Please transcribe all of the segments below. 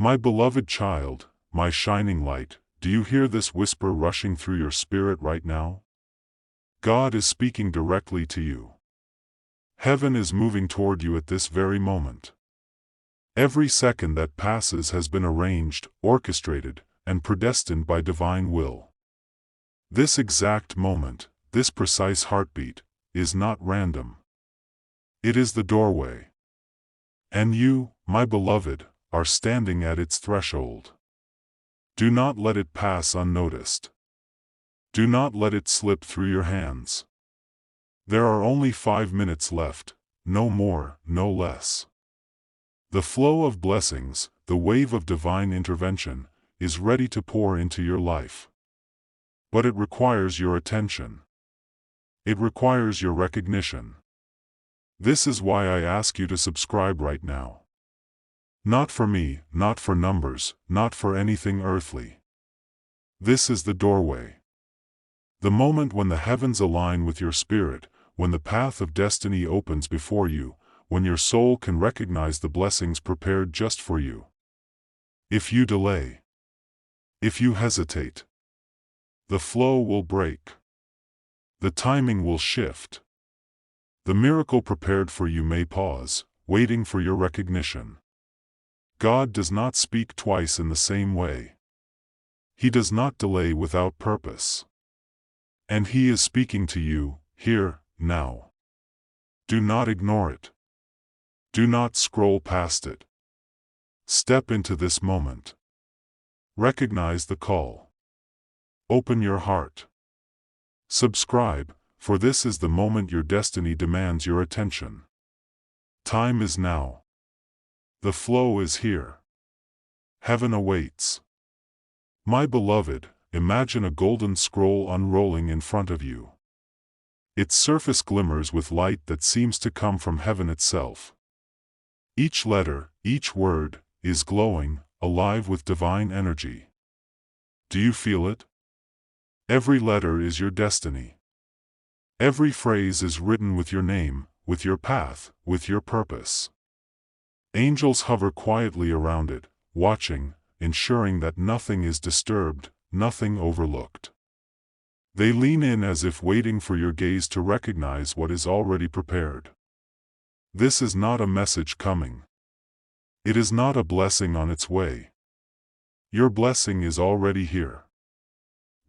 My beloved child, my shining light, do you hear this whisper rushing through your spirit right now? God is speaking directly to you. Heaven is moving toward you at this very moment. Every second that passes has been arranged, orchestrated, and predestined by divine will. This exact moment, this precise heartbeat, is not random. It is the doorway. And you, my beloved, are standing at its threshold. Do not let it pass unnoticed. Do not let it slip through your hands. There are only 5 minutes left, no more, no less. The flow of blessings, the wave of divine intervention, is ready to pour into your life. But it requires your attention. It requires your recognition. This is why I ask you to subscribe right now. Not for me, not for numbers, not for anything earthly. This is the doorway. The moment when the heavens align with your spirit, when the path of destiny opens before you, when your soul can recognize the blessings prepared just for you. If you delay, if you hesitate, the flow will break. The timing will shift. The miracle prepared for you may pause, waiting for your recognition. God does not speak twice in the same way. He does not delay without purpose. And He is speaking to you, here, now. Do not ignore it. Do not scroll past it. Step into this moment. Recognize the call. Open your heart. Subscribe, for this is the moment your destiny demands your attention. Time is now. The flow is here. Heaven awaits. My beloved, imagine a golden scroll unrolling in front of you. Its surface glimmers with light that seems to come from heaven itself. Each letter, each word, is glowing, alive with divine energy. Do you feel it? Every letter is your destiny. Every phrase is written with your name, with your path, with your purpose. Angels hover quietly around it, watching, ensuring that nothing is disturbed, nothing overlooked. They lean in as if waiting for your gaze to recognize what is already prepared. This is not a message coming. It is not a blessing on its way. Your blessing is already here.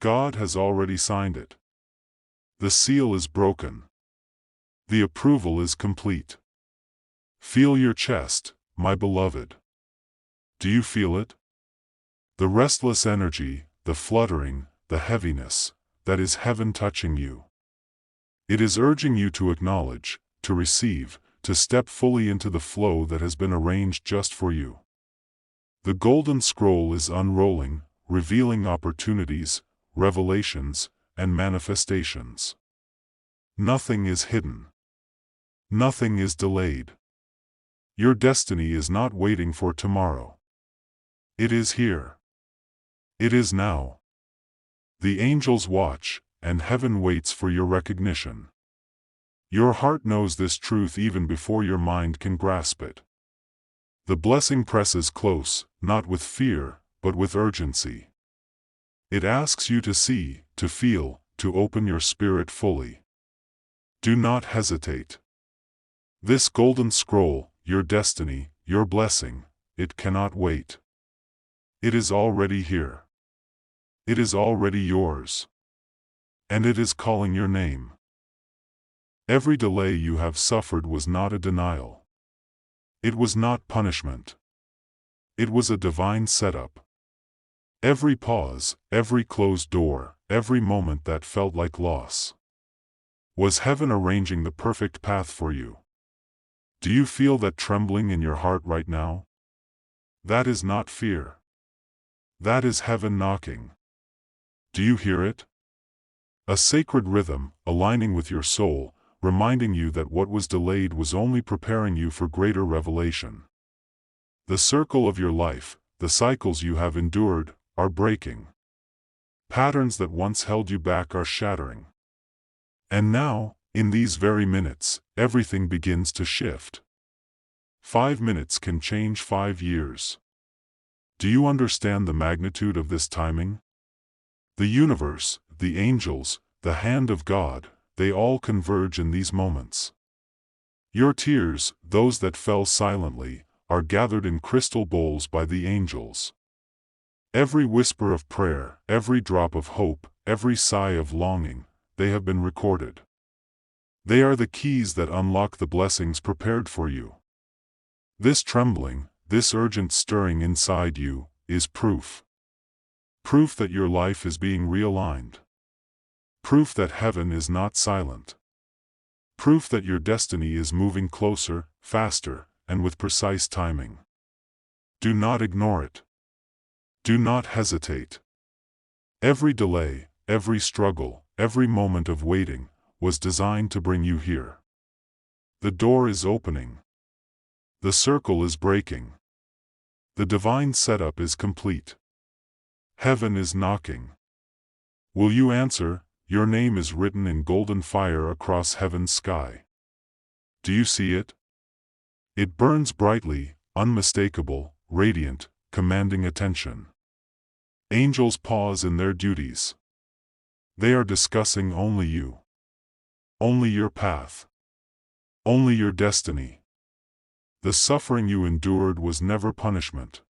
God has already signed it. The seal is broken. The approval is complete. Feel your chest, my beloved. Do you feel it? The restless energy, the fluttering, the heaviness, that is heaven touching you. It is urging you to acknowledge, to receive, to step fully into the flow that has been arranged just for you. The golden scroll is unrolling, revealing opportunities, revelations, and manifestations. Nothing is hidden. Nothing is delayed. Your destiny is not waiting for tomorrow. It is here. It is now. The angels watch, and heaven waits for your recognition. Your heart knows this truth even before your mind can grasp it. The blessing presses close, not with fear, but with urgency. It asks you to see, to feel, to open your spirit fully. Do not hesitate. This golden scroll, your destiny, your blessing, it cannot wait. It is already here. It is already yours. And it is calling your name. Every delay you have suffered was not a denial. It was not punishment. It was a divine setup. Every pause, every closed door, every moment that felt like loss, was heaven arranging the perfect path for you. Do you feel that trembling in your heart right now? That is not fear. That is heaven knocking. Do you hear it? A sacred rhythm, aligning with your soul, reminding you that what was delayed was only preparing you for greater revelation. The circle of your life, the cycles you have endured, are breaking. Patterns that once held you back are shattering. And now, in these very minutes, everything begins to shift. 5 minutes can change 5 years. Do you understand the magnitude of this timing? The universe, the angels, the hand of God, they all converge in these moments. Your tears, those that fell silently, are gathered in crystal bowls by the angels. Every whisper of prayer, every drop of hope, every sigh of longing, they have been recorded. They are the keys that unlock the blessings prepared for you. This trembling, this urgent stirring inside you, is proof. Proof that your life is being realigned. Proof that heaven is not silent. Proof that your destiny is moving closer, faster, and with precise timing. Do not ignore it. Do not hesitate. Every delay, every struggle, every moment of waiting, was designed to bring you here. The door is opening. The circle is breaking. The divine setup is complete. Heaven is knocking. Will you answer? Your name is written in golden fire across heaven's sky. Do you see it? It burns brightly, unmistakable, radiant, commanding attention. Angels pause in their duties. They are discussing only you. Only your path. Only your destiny. The suffering you endured was never punishment.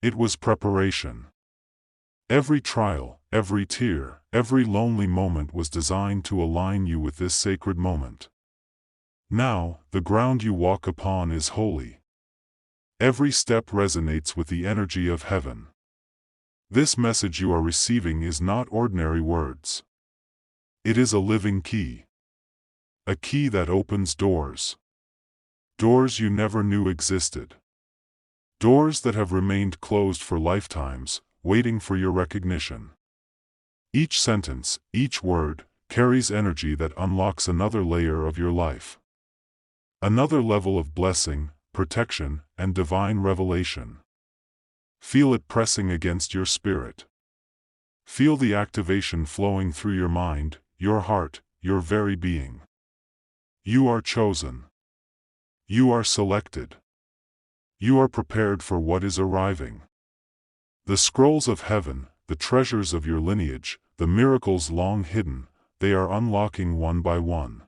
It was preparation. Every trial, every tear, every lonely moment was designed to align you with this sacred moment. Now, the ground you walk upon is holy. Every step resonates with the energy of heaven. This message you are receiving is not ordinary words. It is a living key. A key that opens doors. Doors you never knew existed. Doors that have remained closed for lifetimes, waiting for your recognition. Each sentence, each word, carries energy that unlocks another layer of your life. Another level of blessing, protection, and divine revelation. Feel it pressing against your spirit. Feel the activation flowing through your mind, your heart, your very being. You are chosen. You are selected. You are prepared for what is arriving. The scrolls of heaven, the treasures of your lineage, the miracles long hidden, they are unlocking one by one.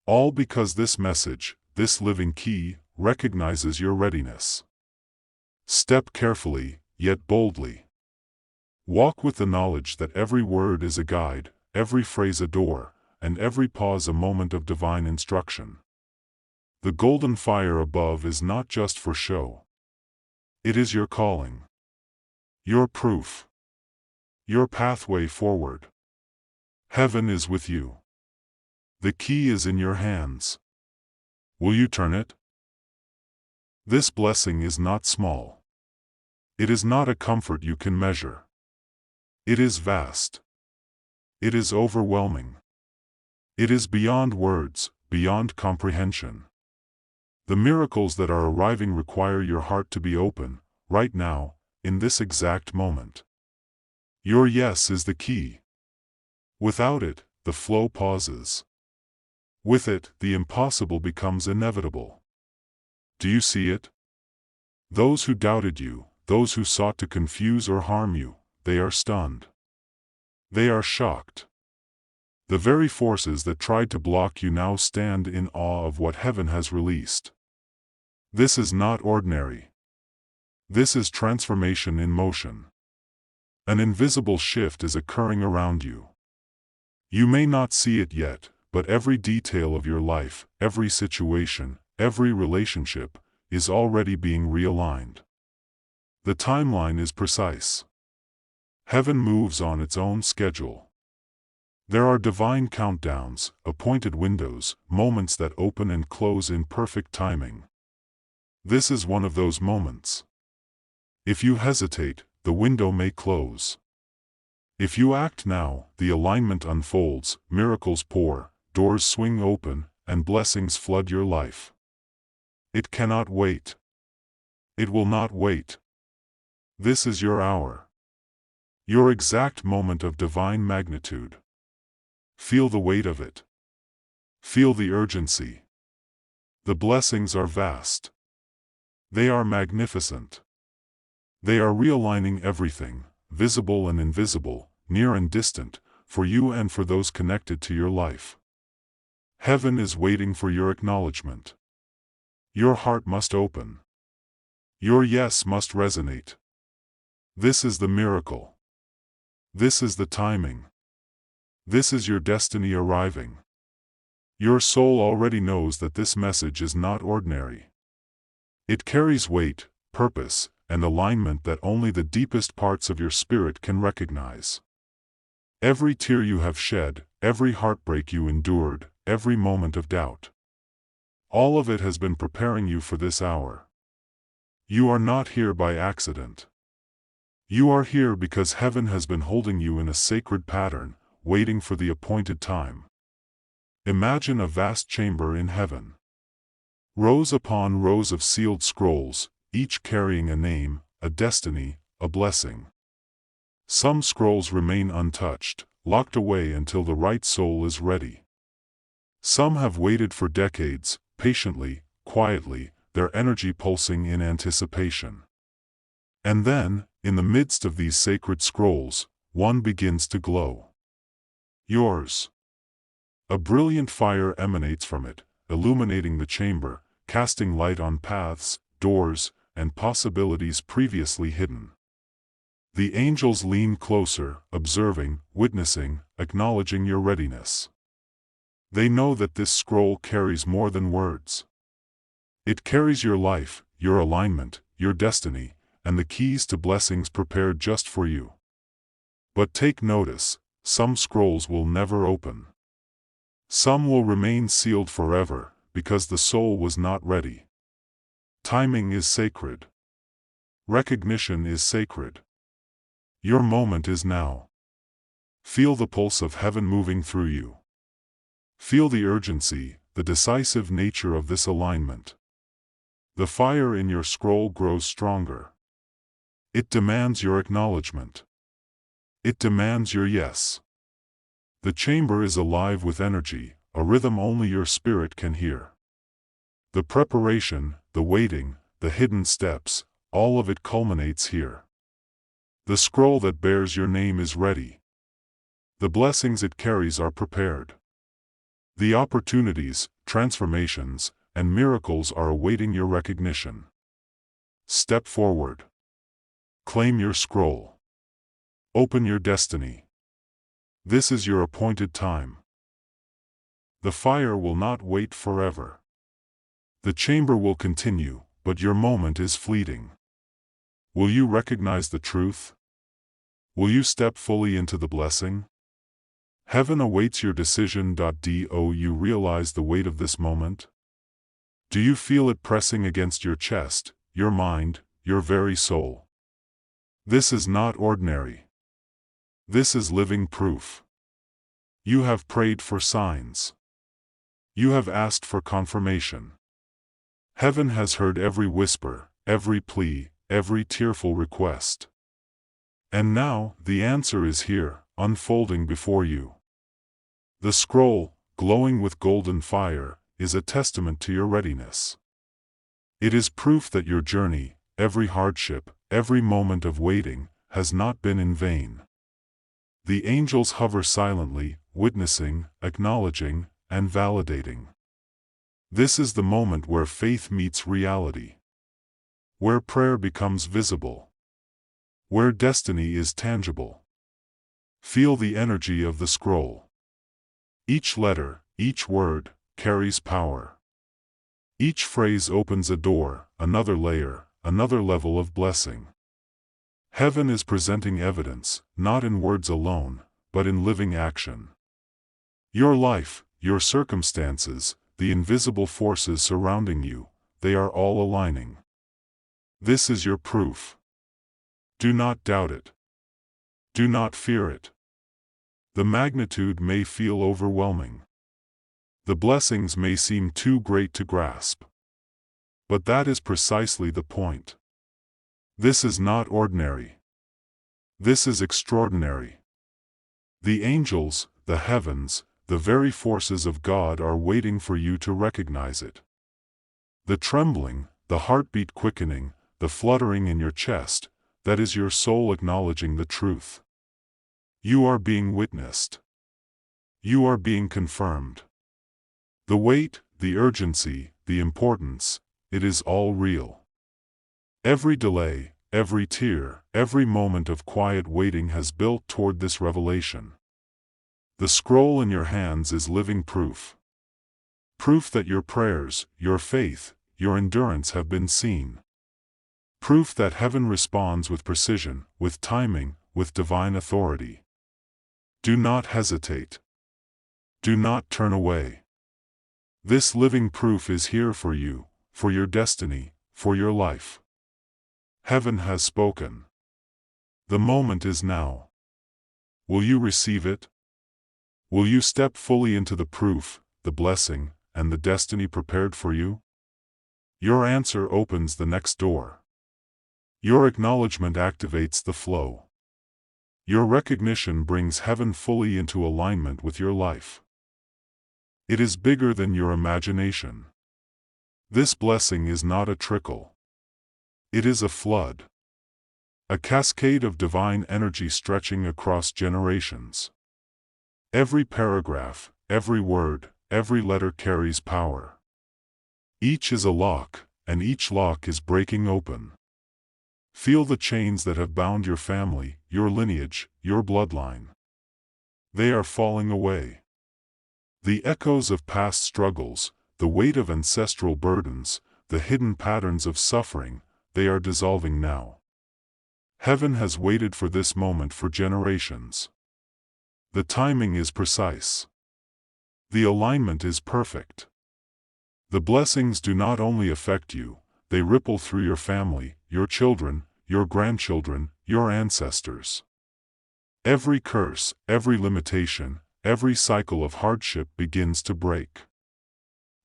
All because this message, this living key, recognizes your readiness. Step carefully, yet boldly. Walk with the knowledge that every word is a guide, every phrase a door, and every pause a moment of divine instruction. The golden fire above is not just for show. It is your calling. Your proof. Your pathway forward. Heaven is with you. The key is in your hands. Will you turn it? This blessing is not small. It is not a comfort you can measure. It is vast. It is overwhelming. It is beyond words, beyond comprehension. The miracles that are arriving require your heart to be open, right now, in this exact moment. Your yes is the key. Without it, the flow pauses. With it, the impossible becomes inevitable. Do you see it? Those who doubted you, those who sought to confuse or harm you, they are stunned. They are shocked. The very forces that tried to block you now stand in awe of what heaven has released. This is not ordinary. This is transformation in motion. An invisible shift is occurring around you. You may not see it yet, but every detail of your life, every situation, every relationship, is already being realigned. The timeline is precise. Heaven moves on its own schedule. There are divine countdowns, appointed windows, moments that open and close in perfect timing. This is one of those moments. If you hesitate, the window may close. If you act now, the alignment unfolds, miracles pour, doors swing open, and blessings flood your life. It cannot wait. It will not wait. This is your hour. Your exact moment of divine magnitude. Feel the weight of it. Feel the urgency. The blessings are vast. They are magnificent. They are realigning everything, visible and invisible, near and distant, for you and for those connected to your life. Heaven is waiting for your acknowledgement. Your heart must open. Your yes must resonate. This is the miracle. This is the timing. This is your destiny arriving. Your soul already knows that this message is not ordinary. It carries weight, purpose, and alignment that only the deepest parts of your spirit can recognize. Every tear you have shed, every heartbreak you endured, every moment of doubt, all of it has been preparing you for this hour. You are not here by accident. You are here because heaven has been holding you in a sacred pattern, waiting for the appointed time. Imagine a vast chamber in heaven. Rows upon rows of sealed scrolls, each carrying a name, a destiny, a blessing. Some scrolls remain untouched, locked away until the right soul is ready. Some have waited for decades, patiently, quietly, their energy pulsing in anticipation. And then, in the midst of these sacred scrolls, one begins to glow. Yours. A brilliant fire emanates from it, illuminating the chamber, casting light on paths, doors, and possibilities previously hidden. The angels lean closer, observing, witnessing, acknowledging your readiness. They know that this scroll carries more than words. It carries your life, your alignment, your destiny, and the keys to blessings prepared just for you. But take notice, some scrolls will never open. Some will remain sealed forever, because the soul was not ready. Timing is sacred. Recognition is sacred. Your moment is now. Feel the pulse of heaven moving through you. Feel the urgency, the decisive nature of this alignment. The fire in your scroll grows stronger. It demands your acknowledgement. It demands your yes. The chamber is alive with energy, a rhythm only your spirit can hear. The preparation, the waiting, the hidden steps, all of it culminates here. The scroll that bears your name is ready. The blessings it carries are prepared. The opportunities, transformations, and miracles are awaiting your recognition. Step forward. Claim your scroll. Open your destiny. This is your appointed time. The fire will not wait forever. The chamber will continue, but your moment is fleeting. Will you recognize the truth? Will you step fully into the blessing? Heaven awaits your decision. Do you realize the weight of this moment? Do you feel it pressing against your chest, your mind, your very soul? This is not ordinary. This is living proof. You have prayed for signs. You have asked for confirmation. Heaven has heard every whisper, every plea, every tearful request. And now, the answer is here, unfolding before you. The scroll, glowing with golden fire, is a testament to your readiness. It is proof that your journey, every hardship, every moment of waiting, has not been in vain. The angels hover silently, witnessing, acknowledging, and validating. This is the moment where faith meets reality. Where prayer becomes visible. Where destiny is tangible. Feel the energy of the scroll. Each letter, each word, carries power. Each phrase opens a door, another layer, another level of blessing. Heaven is presenting evidence, not in words alone, but in living action. Your life, your circumstances, the invisible forces surrounding you, they are all aligning. This is your proof. Do not doubt it. Do not fear it. The magnitude may feel overwhelming. The blessings may seem too great to grasp. But that is precisely the point. This is not ordinary. This is extraordinary. The angels, the heavens, the very forces of God are waiting for you to recognize it. The trembling, the heartbeat quickening, the fluttering in your chest, that is your soul acknowledging the truth. You are being witnessed. You are being confirmed. The weight, the urgency, the importance, it is all real. Every delay, every tear, every moment of quiet waiting has built toward this revelation. The scroll in your hands is living proof. Proof that your prayers, your faith, your endurance have been seen. Proof that heaven responds with precision, with timing, with divine authority. Do not hesitate. Do not turn away. This living proof is here for you, for your destiny, for your life. Heaven has spoken. The moment is now. Will you receive it? Will you step fully into the proof, the blessing, and the destiny prepared for you? Your answer opens the next door. Your acknowledgement activates the flow. Your recognition brings heaven fully into alignment with your life. It is bigger than your imagination. This blessing is not a trickle. It is a flood. A cascade of divine energy stretching across generations. Every paragraph, every word, every letter carries power. Each is a lock, and each lock is breaking open. Feel the chains that have bound your family, your lineage, your bloodline. They are falling away. The echoes of past struggles, the weight of ancestral burdens, the hidden patterns of suffering, they are dissolving now. Heaven has waited for this moment for generations. The timing is precise. The alignment is perfect. The blessings do not only affect you, they ripple through your family, your children, your grandchildren, your ancestors. Every curse, every limitation, every cycle of hardship begins to break.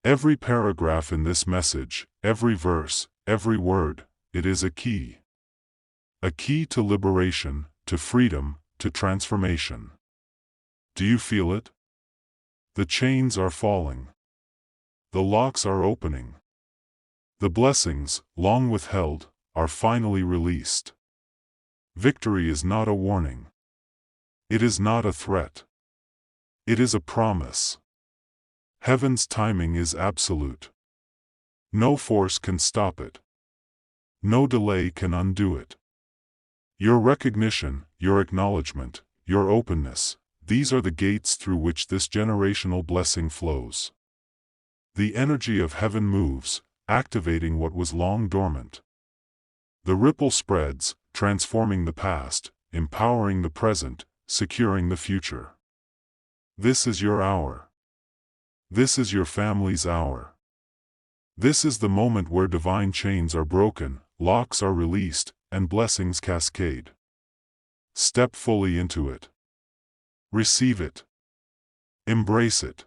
Every paragraph in this message, every verse, every word, it is a key. A key to liberation, to freedom, to transformation. Do you feel it? The chains are falling. The locks are opening. The blessings, long withheld, are finally released. Victory is not a warning. It is not a threat. It is a promise. Heaven's timing is absolute. No force can stop it. No delay can undo it. Your recognition, your acknowledgement, your openness, these are the gates through which this generational blessing flows. The energy of heaven moves, activating what was long dormant. The ripple spreads, transforming the past, empowering the present, securing the future. This is your hour. This is your family's hour. This is the moment where divine chains are broken, locks are released, and blessings cascade. Step fully into it. Receive it. Embrace it.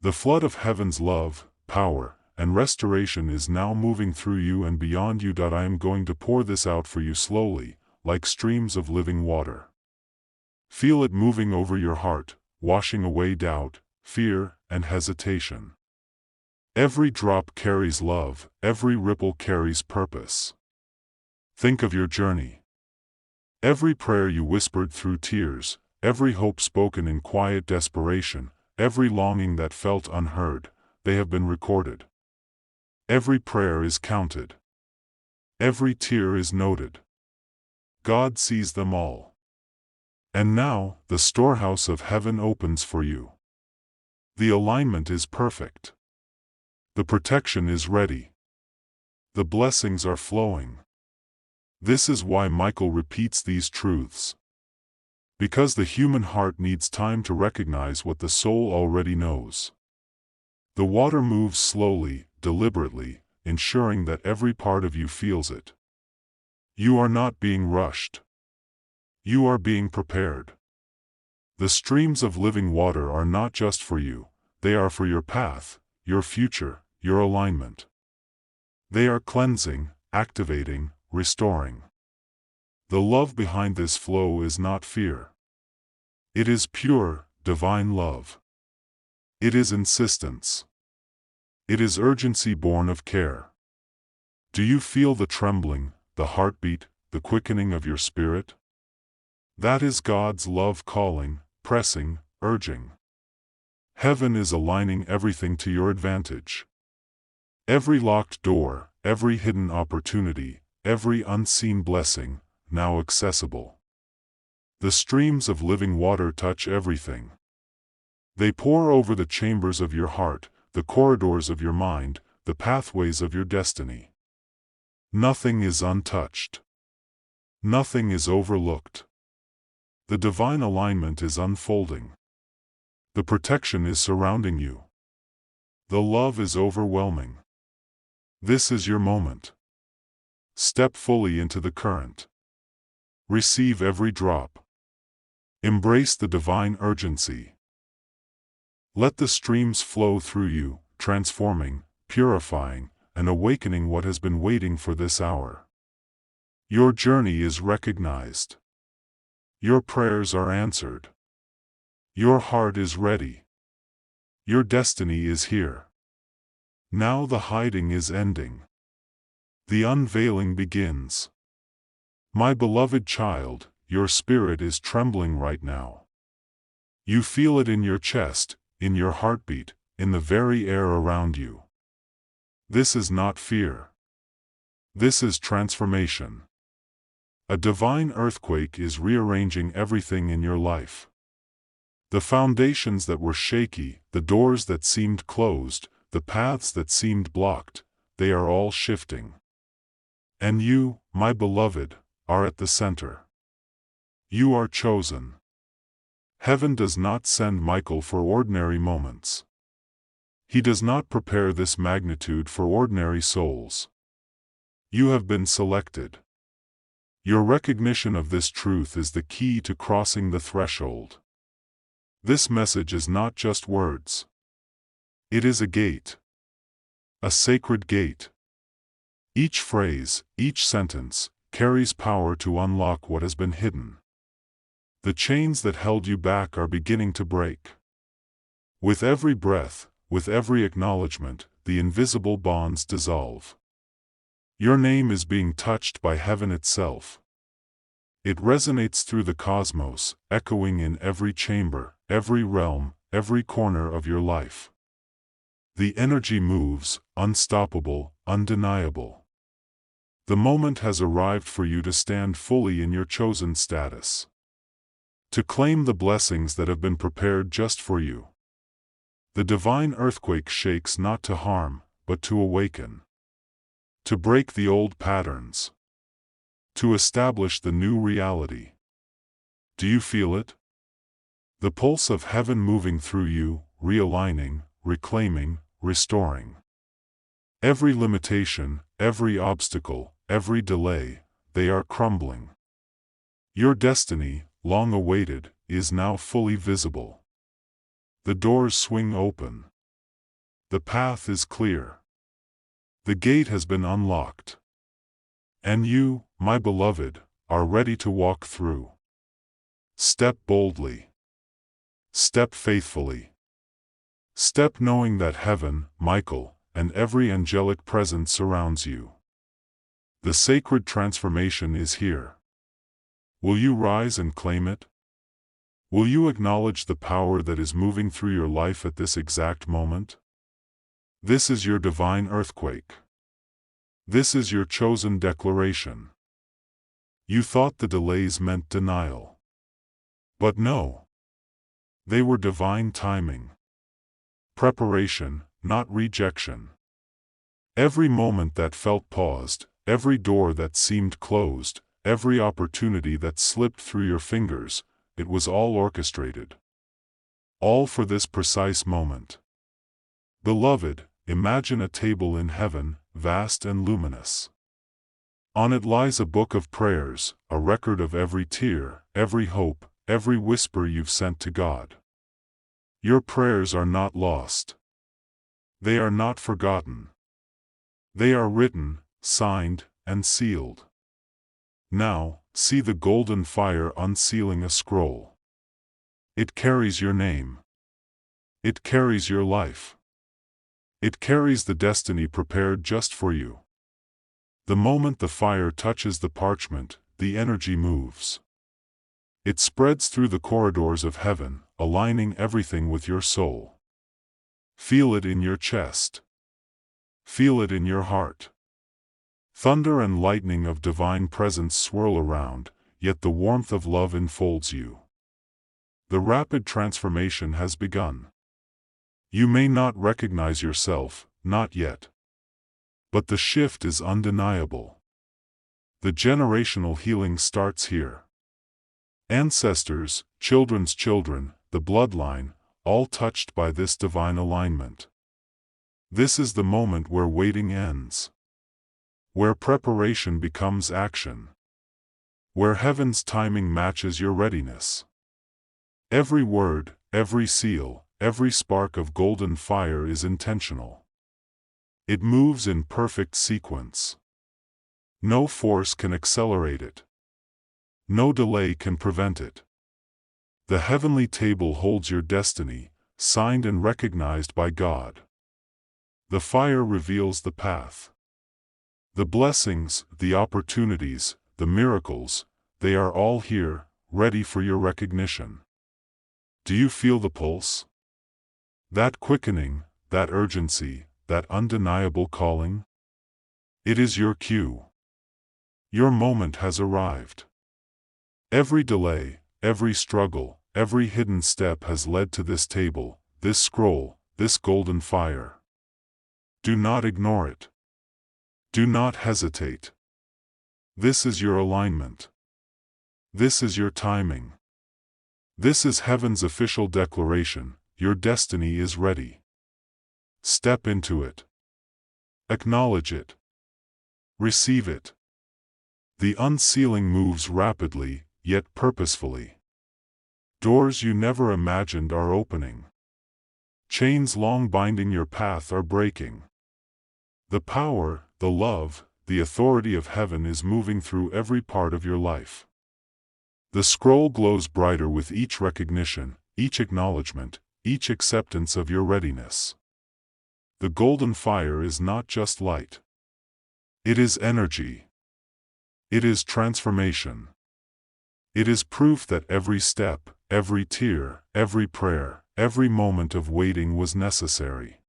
The flood of heaven's love, power, and restoration is now moving through you and beyond you. I am going to pour this out for you slowly, like streams of living water. Feel it moving over your heart, washing away doubt, fear, and hesitation. Every drop carries love, every ripple carries purpose. Think of your journey. Every prayer you whispered through tears, every hope spoken in quiet desperation, every longing that felt unheard, they have been recorded. Every prayer is counted. Every tear is noted. God sees them all. And now, the storehouse of heaven opens for you. The alignment is perfect. The protection is ready. The blessings are flowing. This is why Michael repeats these truths. Because the human heart needs time to recognize what the soul already knows. The water moves slowly, deliberately, ensuring that every part of you feels it. You are not being rushed. You are being prepared. The streams of living water are not just for you, they are for your path, your future, your alignment. They are cleansing, activating, restoring. The love behind this flow is not fear. It is pure, divine love. It is insistence. It is urgency born of care. Do you feel the trembling, the heartbeat, the quickening of your spirit? That is God's love calling, pressing, urging. Heaven is aligning everything to your advantage. Every locked door, every hidden opportunity, every unseen blessing, now accessible. The streams of living water touch everything. They pour over the chambers of your heart, the corridors of your mind, the pathways of your destiny. Nothing is untouched. Nothing is overlooked. The divine alignment is unfolding. The protection is surrounding you. The love is overwhelming. This is your moment. Step fully into the current. Receive every drop. Embrace the divine urgency. Let the streams flow through you, transforming, purifying, and awakening what has been waiting for this hour. Your journey is recognized. Your prayers are answered. Your heart is ready. Your destiny is here. Now the hiding is ending. The unveiling begins. My beloved child, your spirit is trembling right now. You feel it in your chest, in your heartbeat, in the very air around you. This is not fear. This is transformation. A divine earthquake is rearranging everything in your life. The foundations that were shaky, the doors that seemed closed, the paths that seemed blocked, they are all shifting. And you, my beloved, are at the center. You are chosen. Heaven does not send Michael for ordinary moments. He does not prepare this magnitude for ordinary souls. You have been selected. Your recognition of this truth is the key to crossing the threshold. This message is not just words. It is a gate. A sacred gate. Each phrase, each sentence, carries power to unlock what has been hidden. The chains that held you back are beginning to break. With every breath, with every acknowledgement, the invisible bonds dissolve. Your name is being touched by heaven itself. It resonates through the cosmos, echoing in every chamber, every realm, every corner of your life. The energy moves, unstoppable, undeniable. The moment has arrived for you to stand fully in your chosen status. To claim the blessings that have been prepared just for you. The divine earthquake shakes not to harm, but to awaken. To break the old patterns. To establish the new reality. Do you feel it? The pulse of heaven moving through you, realigning, reclaiming, restoring. Every limitation, every obstacle, every delay, they are crumbling. Your destiny, long awaited, is now fully visible. The doors swing open. The path is clear. The gate has been unlocked. And you, my beloved, are ready to walk through. Step boldly. Step faithfully. Step knowing that heaven, Michael, and every angelic presence surrounds you. The sacred transformation is here. Will you rise and claim it? Will you acknowledge the power that is moving through your life at this exact moment? This is your divine earthquake. This is your chosen declaration. You thought the delays meant denial. But no. They were divine timing. Preparation, not rejection. Every moment that felt paused, every door that seemed closed, every opportunity that slipped through your fingers, it was all orchestrated. All for this precise moment. Beloved, imagine a table in heaven, vast and luminous. On it lies a book of prayers, a record of every tear, every hope, every whisper you've sent to God. Your prayers are not lost. They are not forgotten. They are written, signed, and sealed. Now, see the golden fire unsealing a scroll. It carries your name. It carries your life. It carries the destiny prepared just for you. The moment the fire touches the parchment, the energy moves. It spreads through the corridors of heaven, aligning everything with your soul. Feel it in your chest. Feel it in your heart. Thunder and lightning of divine presence swirl around, yet the warmth of love enfolds you. The rapid transformation has begun. You may not recognize yourself, not yet. But the shift is undeniable. The generational healing starts here. Ancestors, children's children, the bloodline, all touched by this divine alignment. This is the moment where waiting ends. Where preparation becomes action. Where heaven's timing matches your readiness. Every word, every seal, every spark of golden fire is intentional. It moves in perfect sequence. No force can accelerate it. No delay can prevent it. The heavenly table holds your destiny, signed and recognized by God. The fire reveals the path. The blessings, the opportunities, the miracles, they are all here, ready for your recognition. Do you feel the pulse? That quickening, that urgency, that undeniable calling? It is your cue. Your moment has arrived. Every delay, every struggle, every hidden step has led to this table, this scroll, this golden fire. Do not ignore it. Do not hesitate. This is your alignment. This is your timing. This is heaven's official declaration, your destiny is ready. Step into it. Acknowledge it. Receive it. The unsealing moves rapidly, yet purposefully. Doors you never imagined are opening. Chains long binding your path are breaking. The power, the love, the authority of heaven is moving through every part of your life. The scroll glows brighter with each recognition, each acknowledgement, each acceptance of your readiness. The golden fire is not just light. It is energy. It is transformation. It is proof that every step, every tear, every prayer, every moment of waiting was necessary.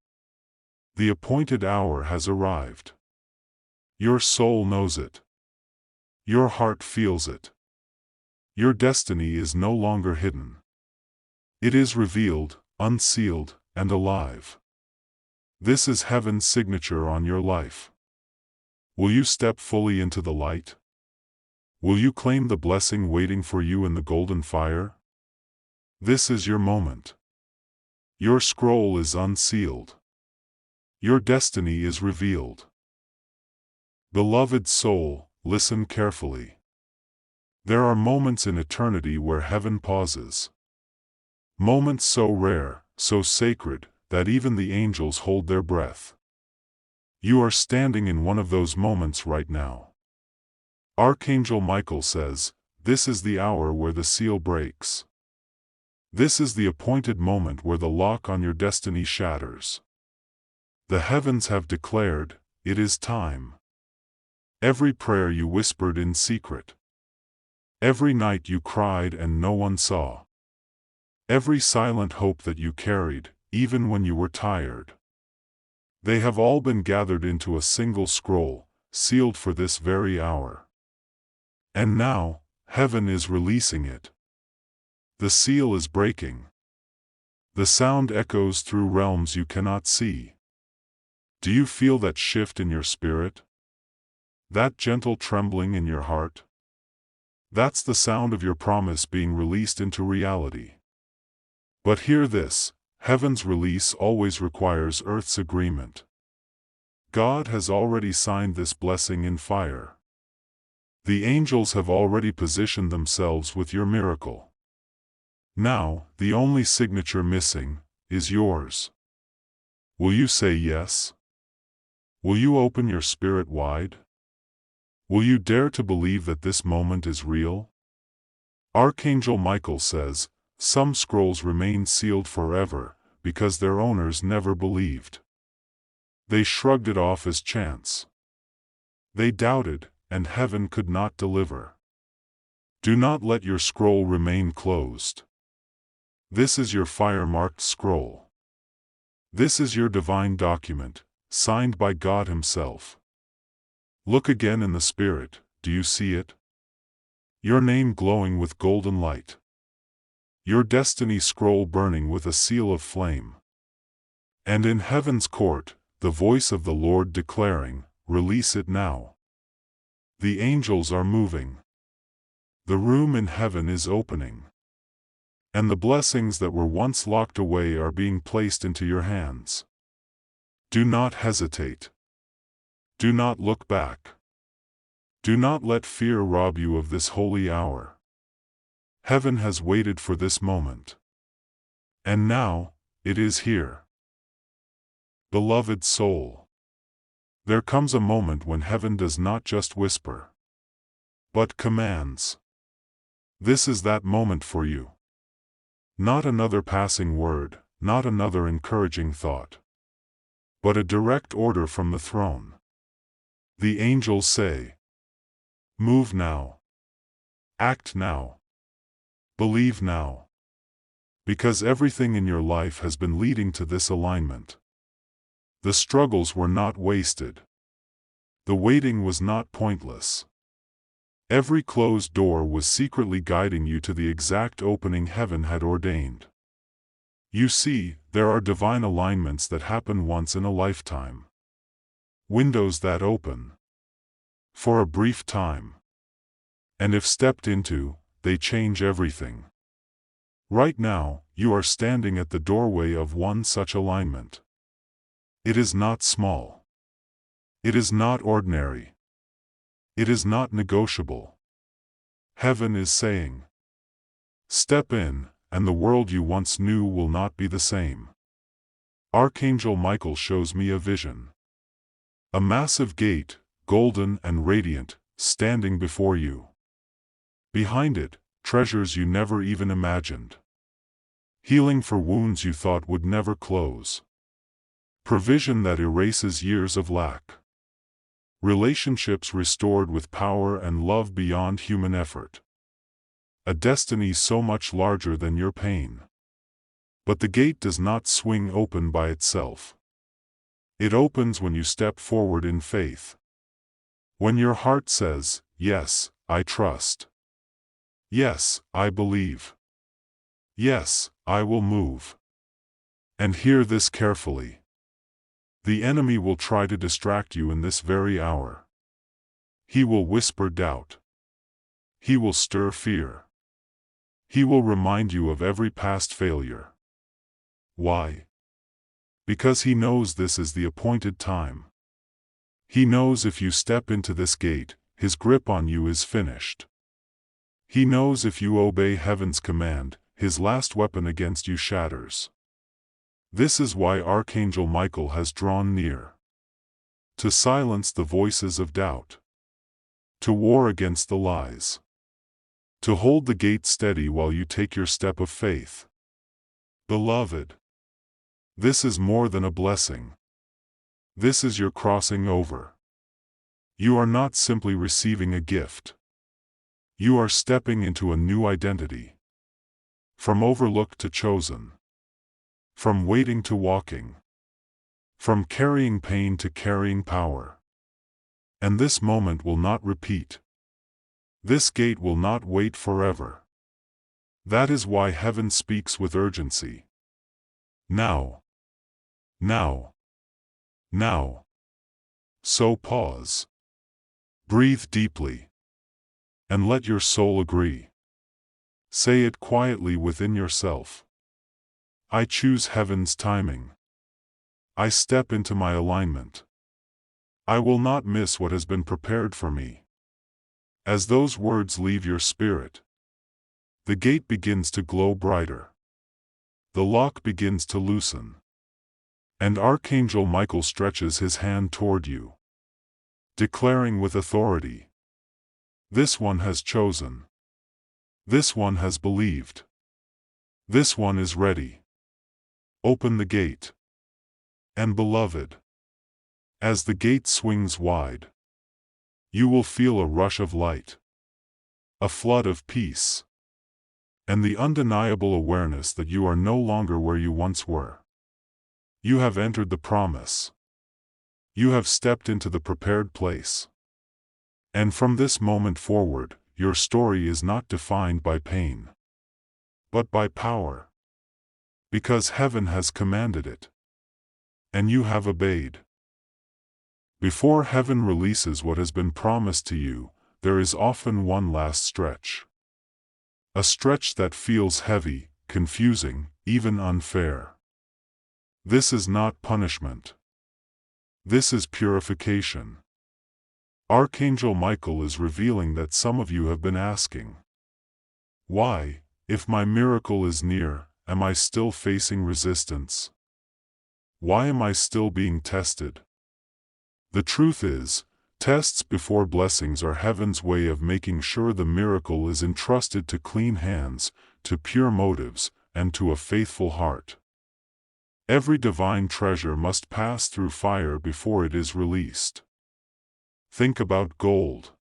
The appointed hour has arrived. Your soul knows it. Your heart feels it. Your destiny is no longer hidden. It is revealed, unsealed, and alive. This is heaven's signature on your life. Will you step fully into the light? Will you claim the blessing waiting for you in the golden fire? This is your moment. Your scroll is unsealed. Your destiny is revealed. Beloved soul, listen carefully. There are moments in eternity where heaven pauses. Moments so rare, so sacred, that even the angels hold their breath. You are standing in one of those moments right now. Archangel Michael says, "This is the hour where the seal breaks. This is the appointed moment where the lock on your destiny shatters. The heavens have declared, it is time." Every prayer you whispered in secret. Every night you cried and no one saw. Every silent hope that you carried, even when you were tired. They have all been gathered into a single scroll, sealed for this very hour. And now, heaven is releasing it. The seal is breaking. The sound echoes through realms you cannot see. Do you feel that shift in your spirit? That gentle trembling in your heart? That's the sound of your promise being released into reality. But hear this, heaven's release always requires earth's agreement. God has already signed this blessing in fire. The angels have already positioned themselves with your miracle. Now, the only signature missing is yours. Will you say yes? Will you open your spirit wide? Will you dare to believe that this moment is real? Archangel Michael says, some scrolls remain sealed forever, because their owners never believed. They shrugged it off as chance. They doubted, and heaven could not deliver. Do not let your scroll remain closed. This is your fire-marked scroll. This is your divine document, signed by God Himself. Look again in the Spirit, do you see it? Your name glowing with golden light. Your destiny scroll burning with a seal of flame. And in heaven's court, the voice of the Lord declaring, "Release it now." The angels are moving. The room in heaven is opening. And the blessings that were once locked away are being placed into your hands. Do not hesitate. Do not look back. Do not let fear rob you of this holy hour. Heaven has waited for this moment. And now, it is here. Beloved soul. There comes a moment when heaven does not just whisper, but commands. This is that moment for you. Not another passing word, not another encouraging thought, but a direct order from the throne. The angels say, "Move now. Act now. Believe now." Because everything in your life has been leading to this alignment. The struggles were not wasted. The waiting was not pointless. Every closed door was secretly guiding you to the exact opening heaven had ordained. You see, there are divine alignments that happen once in a lifetime. Windows that open for a brief time. And if stepped into, they change everything. Right now, you are standing at the doorway of one such alignment. It is not small. It is not ordinary. It is not negotiable. Heaven is saying, step in, and the world you once knew will not be the same. Archangel Michael shows me a vision. A massive gate, golden and radiant, standing before you. Behind it, treasures you never even imagined. Healing for wounds you thought would never close. Provision that erases years of lack. Relationships restored with power and love beyond human effort. A destiny so much larger than your pain. But the gate does not swing open by itself. It opens when you step forward in faith. When your heart says, "Yes, I trust. Yes, I believe. Yes, I will move." And hear this carefully. The enemy will try to distract you in this very hour. He will whisper doubt. He will stir fear. He will remind you of every past failure. Why? Because he knows this is the appointed time. He knows if you step into this gate, his grip on you is finished. He knows if you obey heaven's command, his last weapon against you shatters. This is why Archangel Michael has drawn near. To silence the voices of doubt. To war against the lies. To hold the gate steady while you take your step of faith. Beloved, this is more than a blessing. This is your crossing over. You are not simply receiving a gift. You are stepping into a new identity. From overlooked to chosen. From waiting to walking. From carrying pain to carrying power. And this moment will not repeat. This gate will not wait forever. That is why heaven speaks with urgency. Now. Now. Now. So pause. Breathe deeply. And let your soul agree. Say it quietly within yourself. I choose heaven's timing. I step into my alignment. I will not miss what has been prepared for me. As those words leave your spirit, the gate begins to glow brighter. The lock begins to loosen. And Archangel Michael stretches his hand toward you, declaring with authority, "This one has chosen. This one has believed. This one is ready. Open the gate." And beloved, as the gate swings wide, you will feel a rush of light. a flood of peace, and the undeniable awareness that you are no longer where you once were. You have entered the promise. You have stepped into the prepared place. And from this moment forward, your story is not defined by pain, but by power. Because heaven has commanded it, and you have obeyed. Before heaven releases what has been promised to you, there is often one last stretch. A stretch that feels heavy, confusing, even unfair. This is not punishment. This is purification. Archangel Michael is revealing that some of you have been asking, why, if my miracle is near, am I still facing resistance? Why am I still being tested? The truth is, tests before blessings are heaven's way of making sure the miracle is entrusted to clean hands, to pure motives, and to a faithful heart. Every divine treasure must pass through fire before it is released. Think about gold.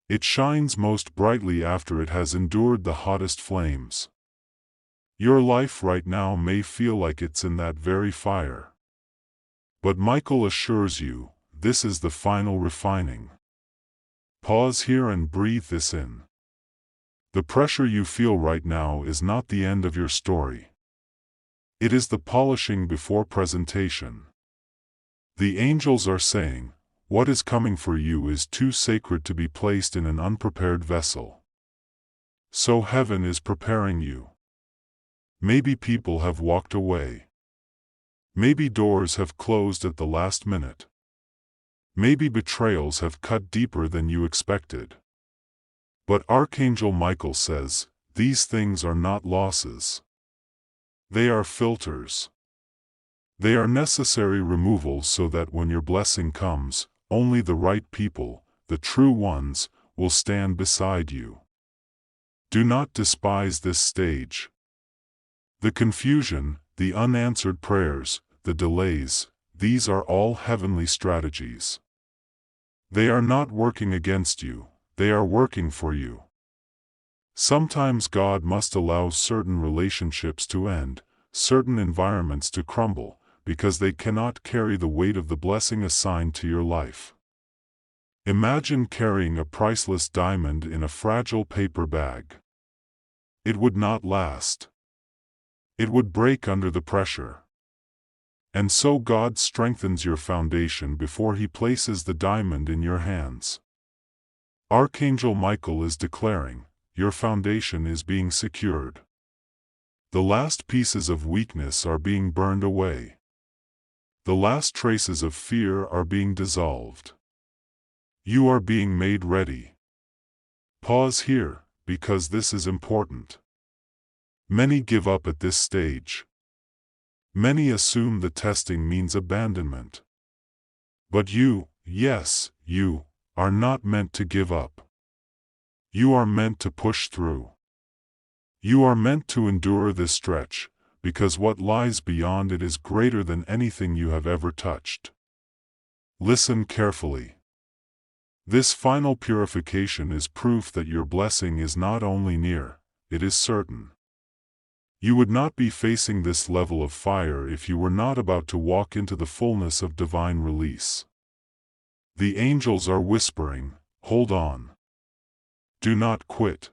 It shines most brightly after it has endured the hottest flames. Your life right now may feel like it's in that very fire. But Michael assures you, this is the final refining. Pause here and breathe this in. The pressure you feel right now is not the end of your story. It is the polishing before presentation. The angels are saying, what is coming for you is too sacred to be placed in an unprepared vessel. So heaven is preparing you. Maybe people have walked away. Maybe doors have closed at the last minute. Maybe betrayals have cut deeper than you expected. But Archangel Michael says, these things are not losses. They are filters. They are necessary removals so that when your blessing comes, only the right people, the true ones, will stand beside you. Do not despise this stage. The confusion, the unanswered prayers, the delays, these are all heavenly strategies. They are not working against you, they are working for you. Sometimes God must allow certain relationships to end, certain environments to crumble, because they cannot carry the weight of the blessing assigned to your life. Imagine carrying a priceless diamond in a fragile paper bag. It would not last. It would break under the pressure. And so God strengthens your foundation before He places the diamond in your hands. Archangel Michael is declaring, your foundation is being secured. The last pieces of weakness are being burned away. The last traces of fear are being dissolved. You are being made ready. Pause here, because this is important. Many give up at this stage. Many assume the testing means abandonment. But you, yes, you, are not meant to give up. You are meant to push through. You are meant to endure this stretch, because what lies beyond it is greater than anything you have ever touched. Listen carefully. This final purification is proof that your blessing is not only near, it is certain. You would not be facing this level of fire if you were not about to walk into the fullness of divine release. The angels are whispering, hold on. Do not quit.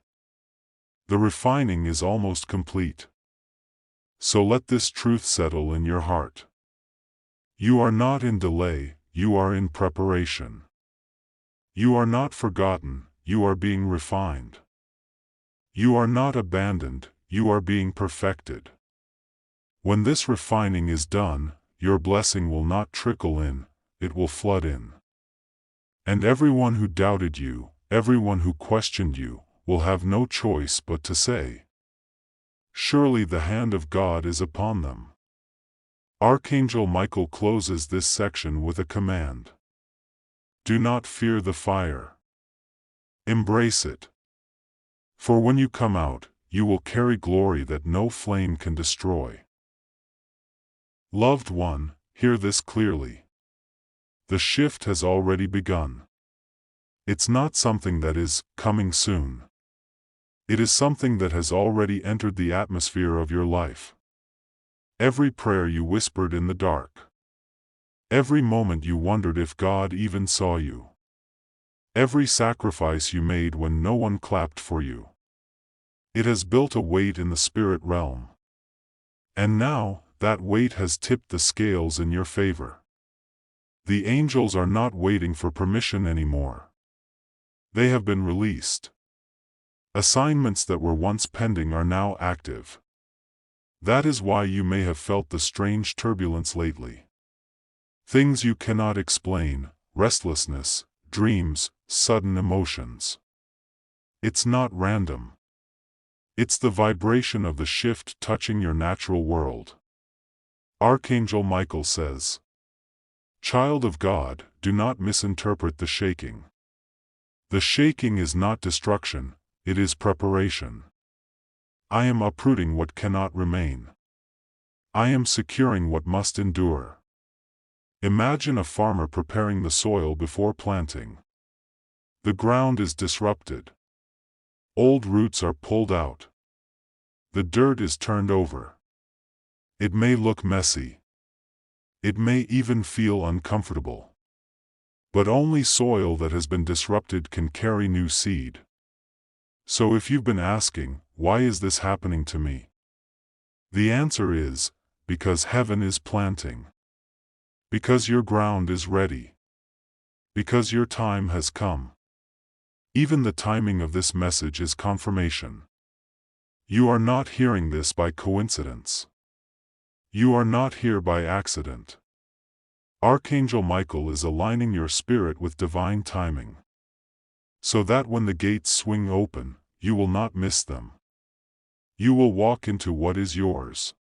The refining is almost complete. So let this truth settle in your heart. You are not in delay, you are in preparation. You are not forgotten, you are being refined. You are not abandoned, you are being perfected. When this refining is done, your blessing will not trickle in, it will flood in. And everyone who doubted you, everyone who questioned you, will have no choice but to say, surely the hand of God is upon them. Archangel Michael closes this section with a command. Do not fear the fire. Embrace it. For when you come out, you will carry glory that no flame can destroy. Loved one, hear this clearly. The shift has already begun. It's not something that is coming soon. It is something that has already entered the atmosphere of your life. Every prayer you whispered in the dark. Every moment you wondered if God even saw you. Every sacrifice you made when no one clapped for you. It has built a weight in the spirit realm. And now, that weight has tipped the scales in your favor. The angels are not waiting for permission anymore. They have been released. Assignments that were once pending are now active. That is why you may have felt the strange turbulence lately. Things you cannot explain, restlessness, dreams, sudden emotions. It's not random. It's the vibration of the shift touching your natural world. Archangel Michael says, "Child of God, do not misinterpret the shaking. The shaking is not destruction, it is preparation. I am uprooting what cannot remain. I am securing what must endure." Imagine a farmer preparing the soil before planting. The ground is disrupted. Old roots are pulled out. The dirt is turned over. It may look messy. It may even feel uncomfortable. But only soil that has been disrupted can carry new seed. So if you've been asking, why is this happening to me? The answer is, because heaven is planting. Because your ground is ready. Because your time has come. Even the timing of this message is confirmation. You are not hearing this by coincidence. You are not here by accident. Archangel Michael is aligning your spirit with divine timing. So that when the gates swing open, you will not miss them. You will walk into what is yours.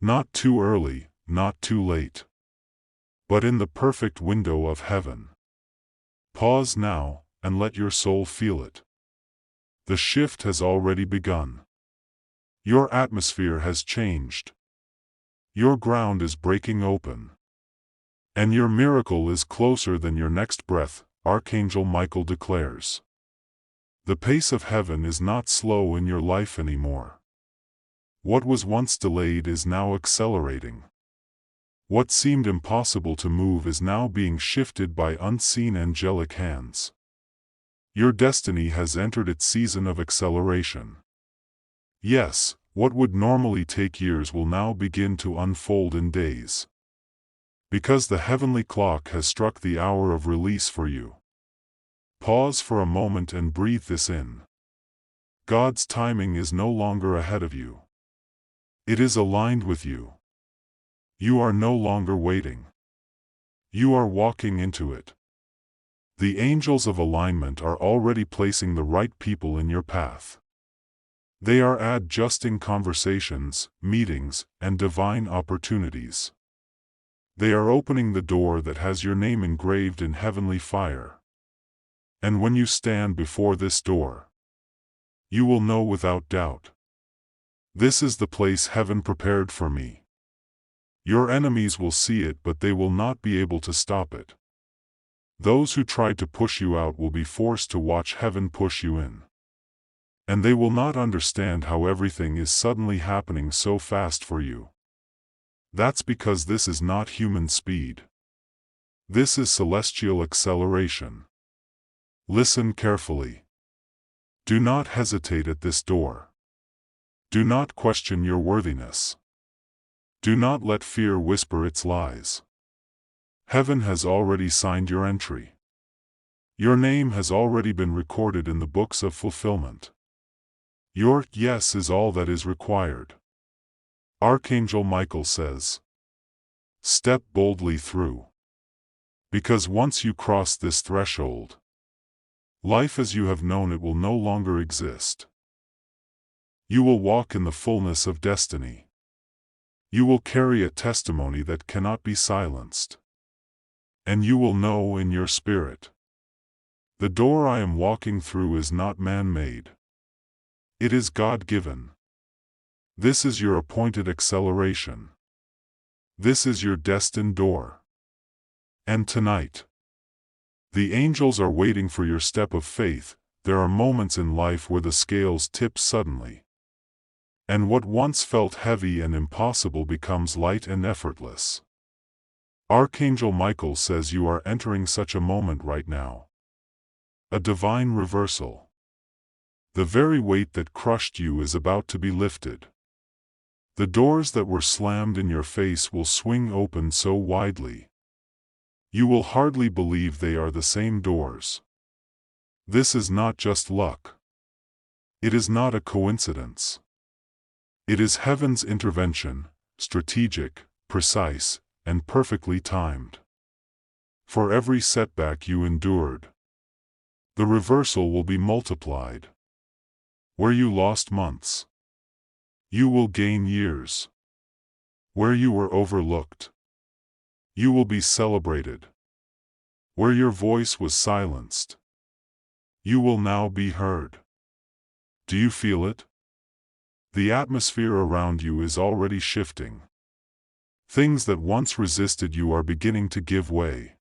Not too early, not too late. But in the perfect window of heaven. Pause now, and let your soul feel it. The shift has already begun. Your atmosphere has changed. Your ground is breaking open. And your miracle is closer than your next breath, Archangel Michael declares. The pace of heaven is not slow in your life anymore. What was once delayed is now accelerating. What seemed impossible to move is now being shifted by unseen angelic hands. Your destiny has entered its season of acceleration. Yes, what would normally take years will now begin to unfold in days. Because the heavenly clock has struck the hour of release for you. Pause for a moment and breathe this in. God's timing is no longer ahead of you. It is aligned with you. You are no longer waiting. You are walking into it. The angels of alignment are already placing the right people in your path. They are adjusting conversations, meetings, and divine opportunities. They are opening the door that has your name engraved in heavenly fire. And when you stand before this door, you will know without doubt. This is the place heaven prepared for me. Your enemies will see it, but they will not be able to stop it. Those who tried to push you out will be forced to watch heaven push you in. And they will not understand how everything is suddenly happening so fast for you. That's because this is not human speed. This is celestial acceleration. Listen carefully. Do not hesitate at this door. Do not question your worthiness. Do not let fear whisper its lies. Heaven has already signed your entry. Your name has already been recorded in the books of fulfillment. Your yes is all that is required. Archangel Michael says, "Step boldly through. Because once you cross this threshold, life as you have known it will no longer exist. You will walk in the fullness of destiny. You will carry a testimony that cannot be silenced. And you will know in your spirit. The door I am walking through is not man-made. It is God-given. This is your appointed acceleration. This is your destined door. And tonight, The angels are waiting for your step of faith. There are moments in life where the scales tip suddenly, and what once felt heavy and impossible becomes light and effortless. Archangel Michael says you are entering such a moment right now. A divine reversal. The very weight that crushed you is about to be lifted. The doors that were slammed in your face will swing open so widely, you will hardly believe they are the same doors. This is not just luck. It is not a coincidence. It is heaven's intervention, strategic, precise, and perfectly timed. For every setback you endured, the reversal will be multiplied. Where you lost months, you will gain years. Where you were overlooked, you will be celebrated. Where your voice was silenced, you will now be heard. Do you feel it? The atmosphere around you is already shifting. Things that once resisted you are beginning to give way.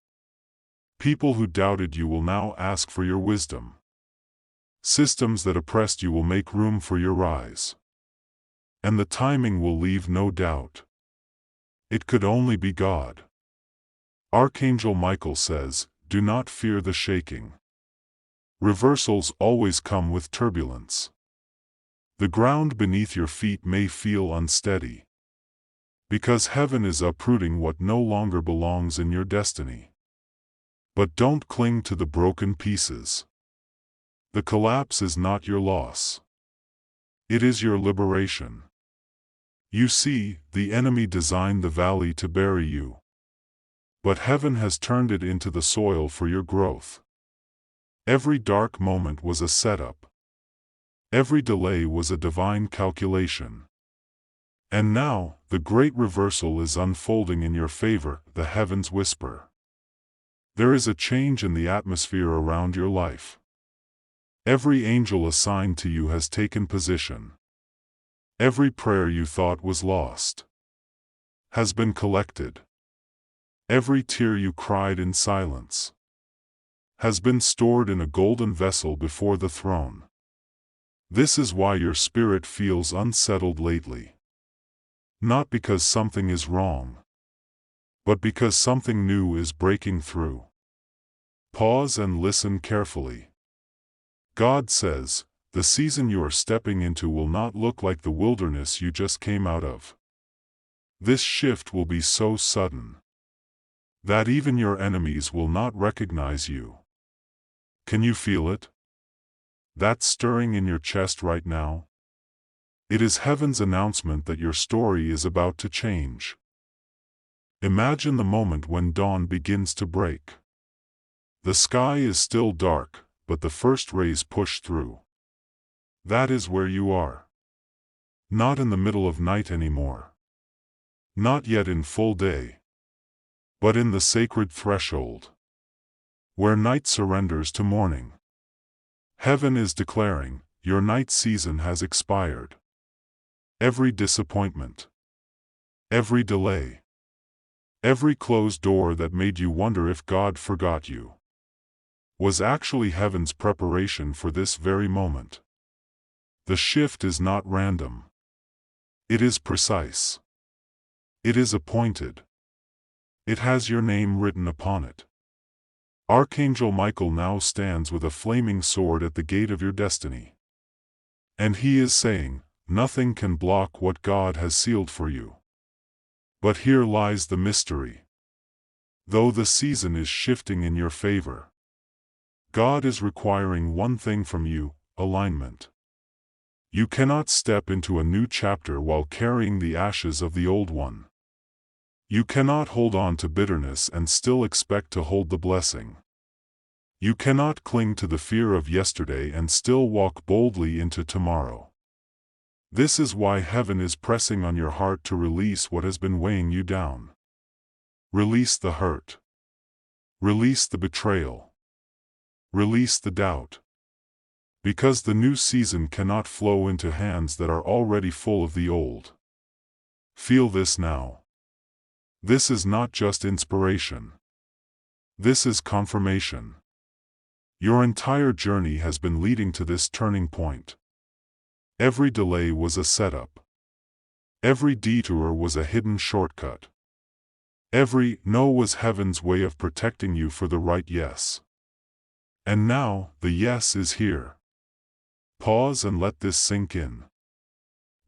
People who doubted you will now ask for your wisdom. Systems that oppressed you will make room for your rise. And the timing will leave no doubt. It could only be God. Archangel Michael says, do not fear the shaking. Reversals always come with turbulence. The ground beneath your feet may feel unsteady, because heaven is uprooting what no longer belongs in your destiny. But don't cling to the broken pieces. The collapse is not your loss. It is your liberation. You see, the enemy designed the valley to bury you, but heaven has turned it into the soil for your growth. Every dark moment was a setup. Every delay was a divine calculation. And now, the great reversal is unfolding in your favor, the heavens whisper. There is a change in the atmosphere around your life. Every angel assigned to you has taken position. Every prayer you thought was lost has been collected. Every tear you cried in silence has been stored in a golden vessel before the throne. This is why your spirit feels unsettled lately. Not because something is wrong, but because something new is breaking through. Pause and listen carefully. God says, the season you are stepping into will not look like the wilderness you just came out of. This shift will be so sudden that even your enemies will not recognize you. Can you feel it? That stirring in your chest right now? It is heaven's announcement that your story is about to change. Imagine the moment when dawn begins to break. The sky is still dark, but the first rays push through. That is where you are. Not in the middle of night anymore. Not yet in full day. But in the sacred threshold, where night surrenders to morning. Heaven is declaring, your night season has expired. Every disappointment, every delay, every closed door that made you wonder if God forgot you, was actually heaven's preparation for this very moment. The shift is not random. It is precise. It is appointed. It has your name written upon it. Archangel Michael now stands with a flaming sword at the gate of your destiny. And he is saying, nothing can block what God has sealed for you. But here lies the mystery. Though the season is shifting in your favor, God is requiring one thing from you, alignment. You cannot step into a new chapter while carrying the ashes of the old one. You cannot hold on to bitterness and still expect to hold the blessing. You cannot cling to the fear of yesterday and still walk boldly into tomorrow. This is why heaven is pressing on your heart to release what has been weighing you down. Release the hurt. Release the betrayal. Release the doubt. Because the new season cannot flow into hands that are already full of the old. Feel this now. This is not just inspiration. This is confirmation. Your entire journey has been leading to this turning point. Every delay was a setup. Every detour was a hidden shortcut. Every no was heaven's way of protecting you for the right yes. And now, the yes is here. Pause and let this sink in.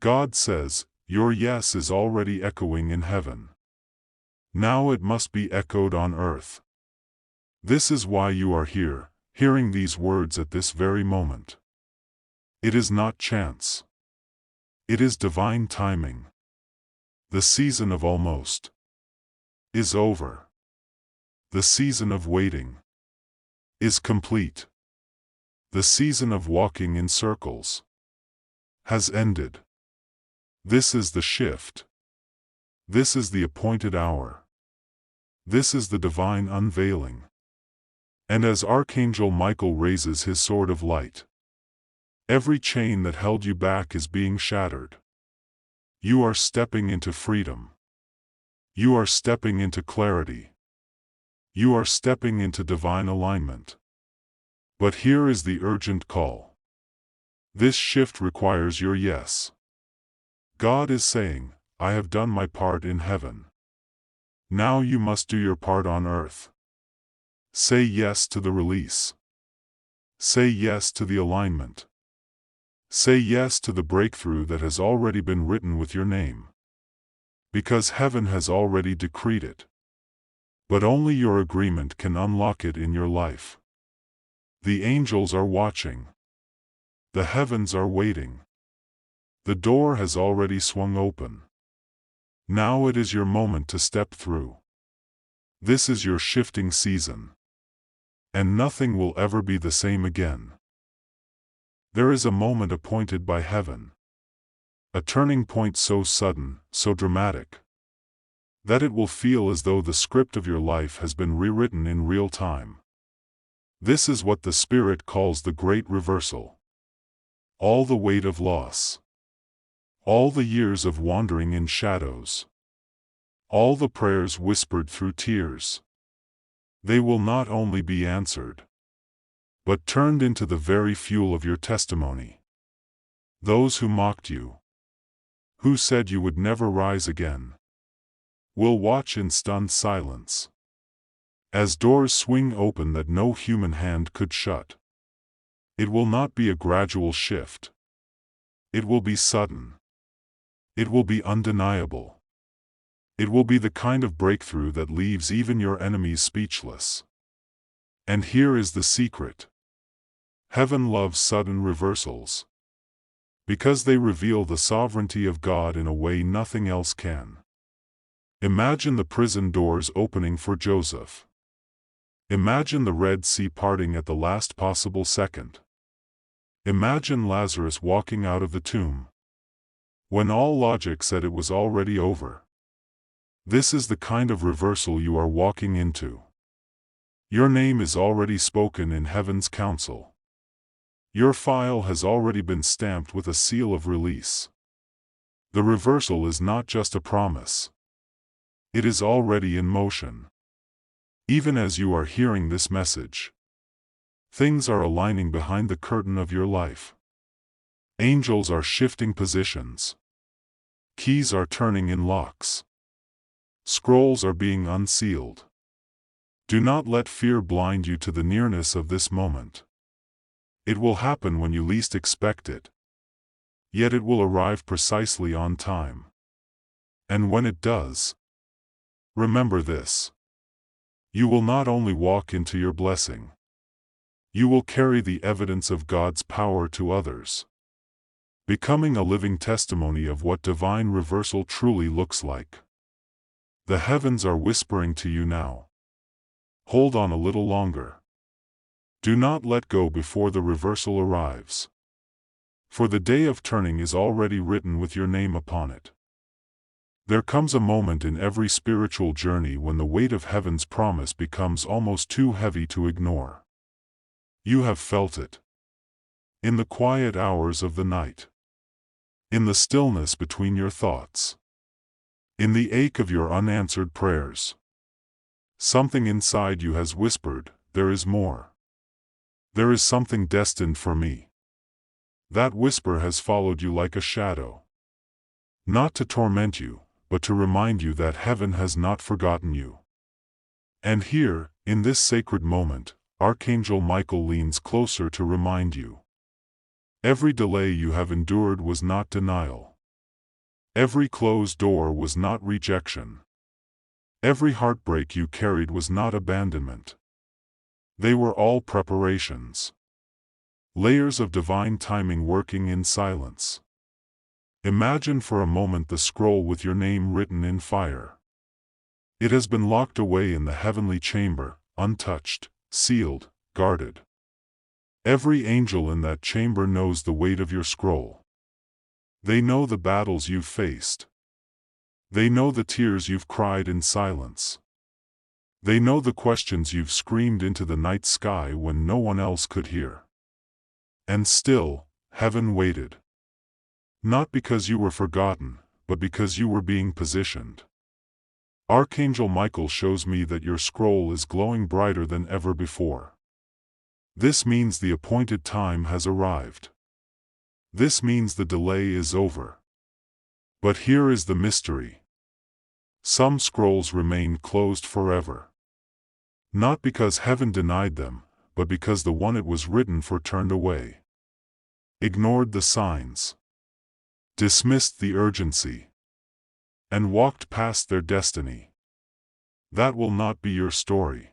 God says, your yes is already echoing in heaven. Now it must be echoed on earth. This is why you are here, hearing these words at this very moment. It is not chance. It is divine timing. The season of almost is over. The season of waiting is complete. The season of walking in circles has ended. This is the shift. This is the appointed hour. This is the divine unveiling. And as Archangel Michael raises his sword of light, every chain that held you back is being shattered. You are stepping into freedom. You are stepping into clarity. You are stepping into divine alignment. But here is the urgent call. This shift requires your yes. God is saying, I have done my part in heaven. Now you must do your part on earth. Say yes to the release. Say yes to the alignment. Say yes to the breakthrough that has already been written with your name. Because heaven has already decreed it. But only your agreement can unlock it in your life. The angels are watching. The heavens are waiting. The door has already swung open. Now it is your moment to step through. This is your shifting season. And nothing will ever be the same again. There is a moment appointed by heaven. A turning point so sudden, so dramatic, that it will feel as though the script of your life has been rewritten in real time. This is what the Spirit calls the great reversal. All the weight of loss. All the years of wandering in shadows. All the prayers whispered through tears. They will not only be answered, but turned into the very fuel of your testimony. Those who mocked you, who said you would never rise again, will watch in stunned silence. As doors swing open that no human hand could shut. It will not be a gradual shift. It will be sudden. It will be undeniable. It will be the kind of breakthrough that leaves even your enemies speechless. And here is the secret. Heaven loves sudden reversals. Because they reveal the sovereignty of God in a way nothing else can. Imagine the prison doors opening for Joseph. Imagine the Red Sea parting at the last possible second. Imagine Lazarus walking out of the tomb, when all logic said it was already over. This is the kind of reversal you are walking into. Your name is already spoken in heaven's council. Your file has already been stamped with a seal of release. The reversal is not just a promise. It is already in motion. Even as you are hearing this message, things are aligning behind the curtain of your life. Angels are shifting positions. Keys are turning in locks. Scrolls are being unsealed. Do not let fear blind you to the nearness of this moment. It will happen when you least expect it. Yet it will arrive precisely on time. And when it does, remember this. You will not only walk into your blessing. You will carry the evidence of God's power to others. Becoming a living testimony of what divine reversal truly looks like. The heavens are whispering to you now. Hold on a little longer. Do not let go before the reversal arrives. For the day of turning is already written with your name upon it. There comes a moment in every spiritual journey when the weight of heaven's promise becomes almost too heavy to ignore. You have felt it. In the quiet hours of the night. In the stillness between your thoughts. In the ache of your unanswered prayers. Something inside you has whispered, there is more. There is something destined for me. That whisper has followed you like a shadow. Not to torment you, but to remind you that heaven has not forgotten you. And here, in this sacred moment, Archangel Michael leans closer to remind you. Every delay you have endured was not denial. Every closed door was not rejection. Every heartbreak you carried was not abandonment. They were all preparations. Layers of divine timing working in silence. Imagine for a moment the scroll with your name written in fire. It has been locked away in the heavenly chamber, untouched, sealed, guarded. Every angel in that chamber knows the weight of your scroll. They know the battles you've faced. They know the tears you've cried in silence. They know the questions you've screamed into the night sky when no one else could hear. And still, heaven waited. Not because you were forgotten, but because you were being positioned. Archangel Michael shows me that your scroll is glowing brighter than ever before. This means the appointed time has arrived. This means the delay is over. But here is the mystery. Some scrolls remain closed forever. Not because heaven denied them, but because the one it was written for turned away. Ignored the signs. Dismissed the urgency. And walked past their destiny. That will not be your story.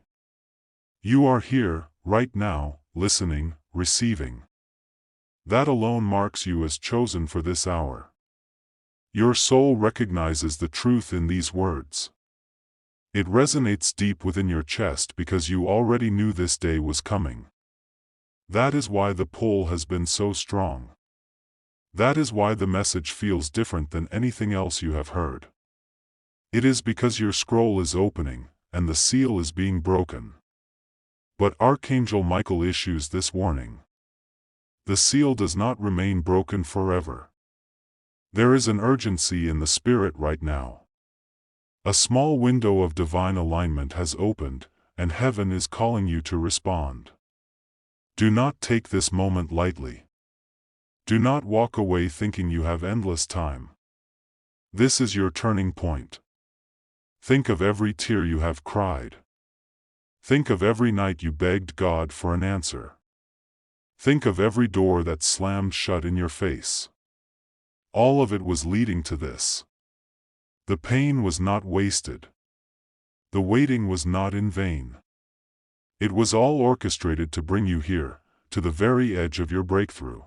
You are here, right now, listening, receiving. That alone marks you as chosen for this hour. Your soul recognizes the truth in these words. It resonates deep within your chest because you already knew this day was coming. That is why the pull has been so strong. That is why the message feels different than anything else you have heard. It is because your scroll is opening, and the seal is being broken. But Archangel Michael issues this warning. The seal does not remain broken forever. There is an urgency in the spirit right now. A small window of divine alignment has opened, and heaven is calling you to respond. Do not take this moment lightly. Do not walk away thinking you have endless time. This is your turning point. Think of every tear you have cried. Think of every night you begged God for an answer. Think of every door that slammed shut in your face. All of it was leading to this. The pain was not wasted. The waiting was not in vain. It was all orchestrated to bring you here, to the very edge of your breakthrough.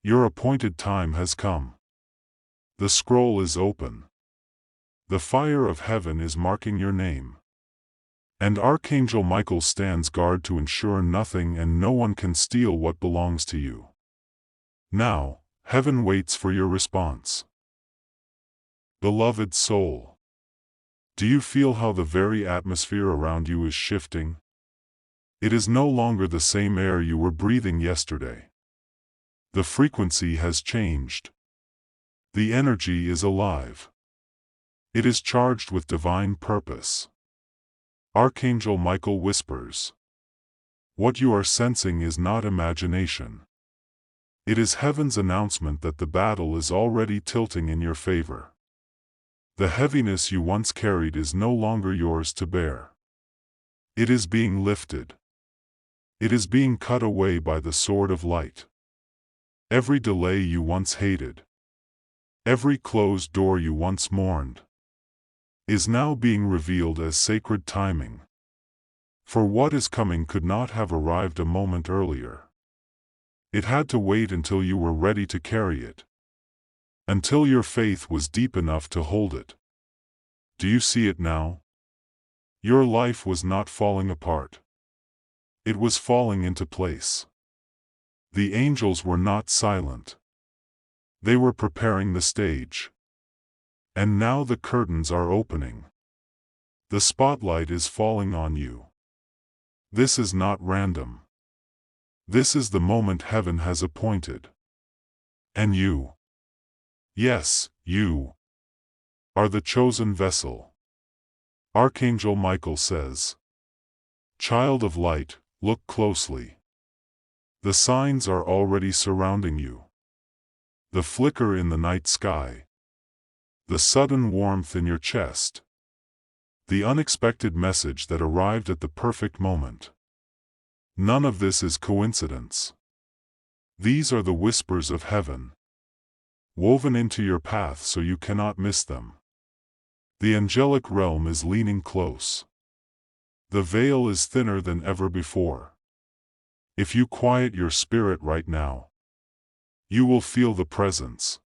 Your appointed time has come. The scroll is open. The fire of heaven is marking your name. And Archangel Michael stands guard to ensure nothing and no one can steal what belongs to you. Now, heaven waits for your response. Beloved soul. Do you feel how the very atmosphere around you is shifting? It is no longer the same air you were breathing yesterday. The frequency has changed. The energy is alive. It is charged with divine purpose. Archangel Michael whispers. What you are sensing is not imagination. It is heaven's announcement that the battle is already tilting in your favor. The heaviness you once carried is no longer yours to bear. It is being lifted. It is being cut away by the sword of light. Every delay you once hated, every closed door you once mourned, is now being revealed as sacred timing. For what is coming could not have arrived a moment earlier. It had to wait until you were ready to carry it. Until your faith was deep enough to hold it. Do you see it now? Your life was not falling apart. It was falling into place. The angels were not silent. They were preparing the stage. And now the curtains are opening. The spotlight is falling on you. This is not random. This is the moment heaven has appointed. And you, yes, you, are the chosen vessel. Archangel Michael says, Child of light, look closely. The signs are already surrounding you. The flicker in the night sky. The sudden warmth in your chest. The unexpected message that arrived at the perfect moment. None of this is coincidence. These are the whispers of heaven, woven into your path so you cannot miss them. The angelic realm is leaning close. The veil is thinner than ever before. If you quiet your spirit right now, you will feel the presence.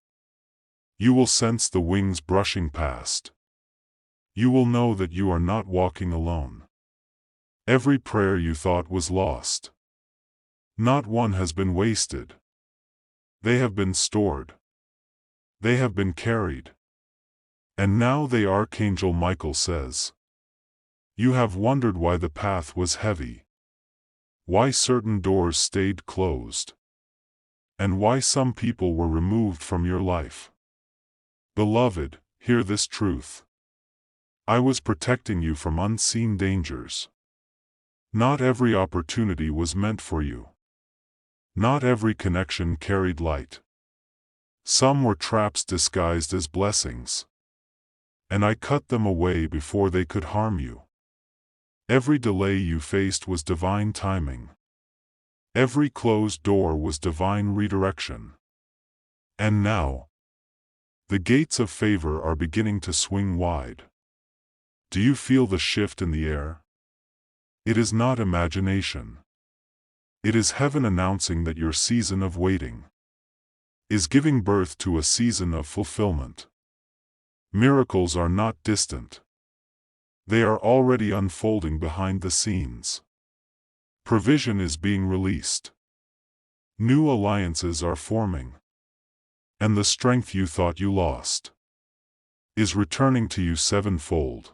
You will sense the wings brushing past. You will know that you are not walking alone. Every prayer you thought was lost, not one has been wasted. They have been stored. They have been carried. And now the Archangel Michael says, you have wondered why the path was heavy, why certain doors stayed closed, and why some people were removed from your life. Beloved, hear this truth. I was protecting you from unseen dangers. Not every opportunity was meant for you. Not every connection carried light. Some were traps disguised as blessings. And I cut them away before they could harm you. Every delay you faced was divine timing. Every closed door was divine redirection. And now, the gates of favor are beginning to swing wide. Do you feel the shift in the air? It is not imagination. It is heaven announcing that your season of waiting is giving birth to a season of fulfillment. Miracles are not distant. They are already unfolding behind the scenes. Provision is being released. New alliances are forming. And the strength you thought you lost is returning to you sevenfold.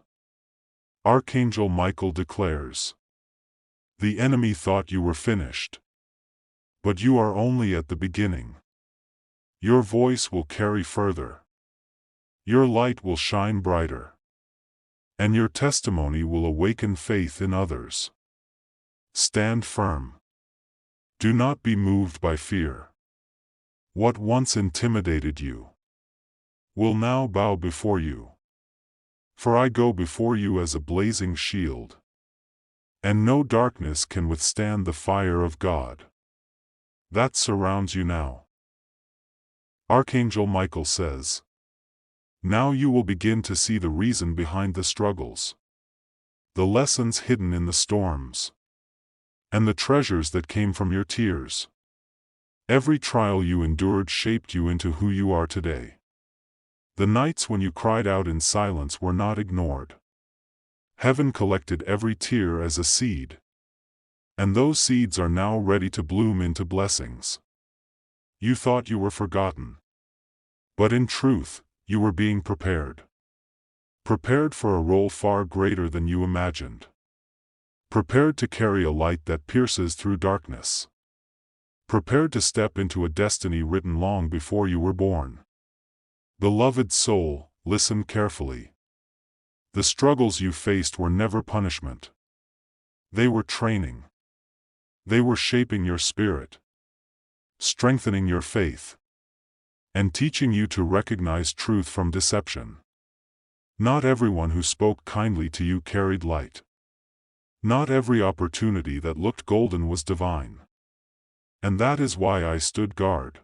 Archangel Michael declares, the enemy thought you were finished. But you are only at the beginning. Your voice will carry further. Your light will shine brighter. And your testimony will awaken faith in others. Stand firm. Do not be moved by fear. What once intimidated you will now bow before you. For I go before you as a blazing shield. And no darkness can withstand the fire of God that surrounds you now. Archangel Michael says, now you will begin to see the reason behind the struggles, the lessons hidden in the storms, and the treasures that came from your tears. Every trial you endured shaped you into who you are today. The nights when you cried out in silence were not ignored. Heaven collected every tear as a seed. And those seeds are now ready to bloom into blessings. You thought you were forgotten. But in truth, you were being prepared. Prepared for a role far greater than you imagined. Prepared to carry a light that pierces through darkness. Prepared to step into a destiny written long before you were born. Beloved soul, listen carefully. The struggles you faced were never punishment. They were training. They were shaping your spirit, strengthening your faith, and teaching you to recognize truth from deception. Not everyone who spoke kindly to you carried light. Not every opportunity that looked golden was divine. And that is why I stood guard.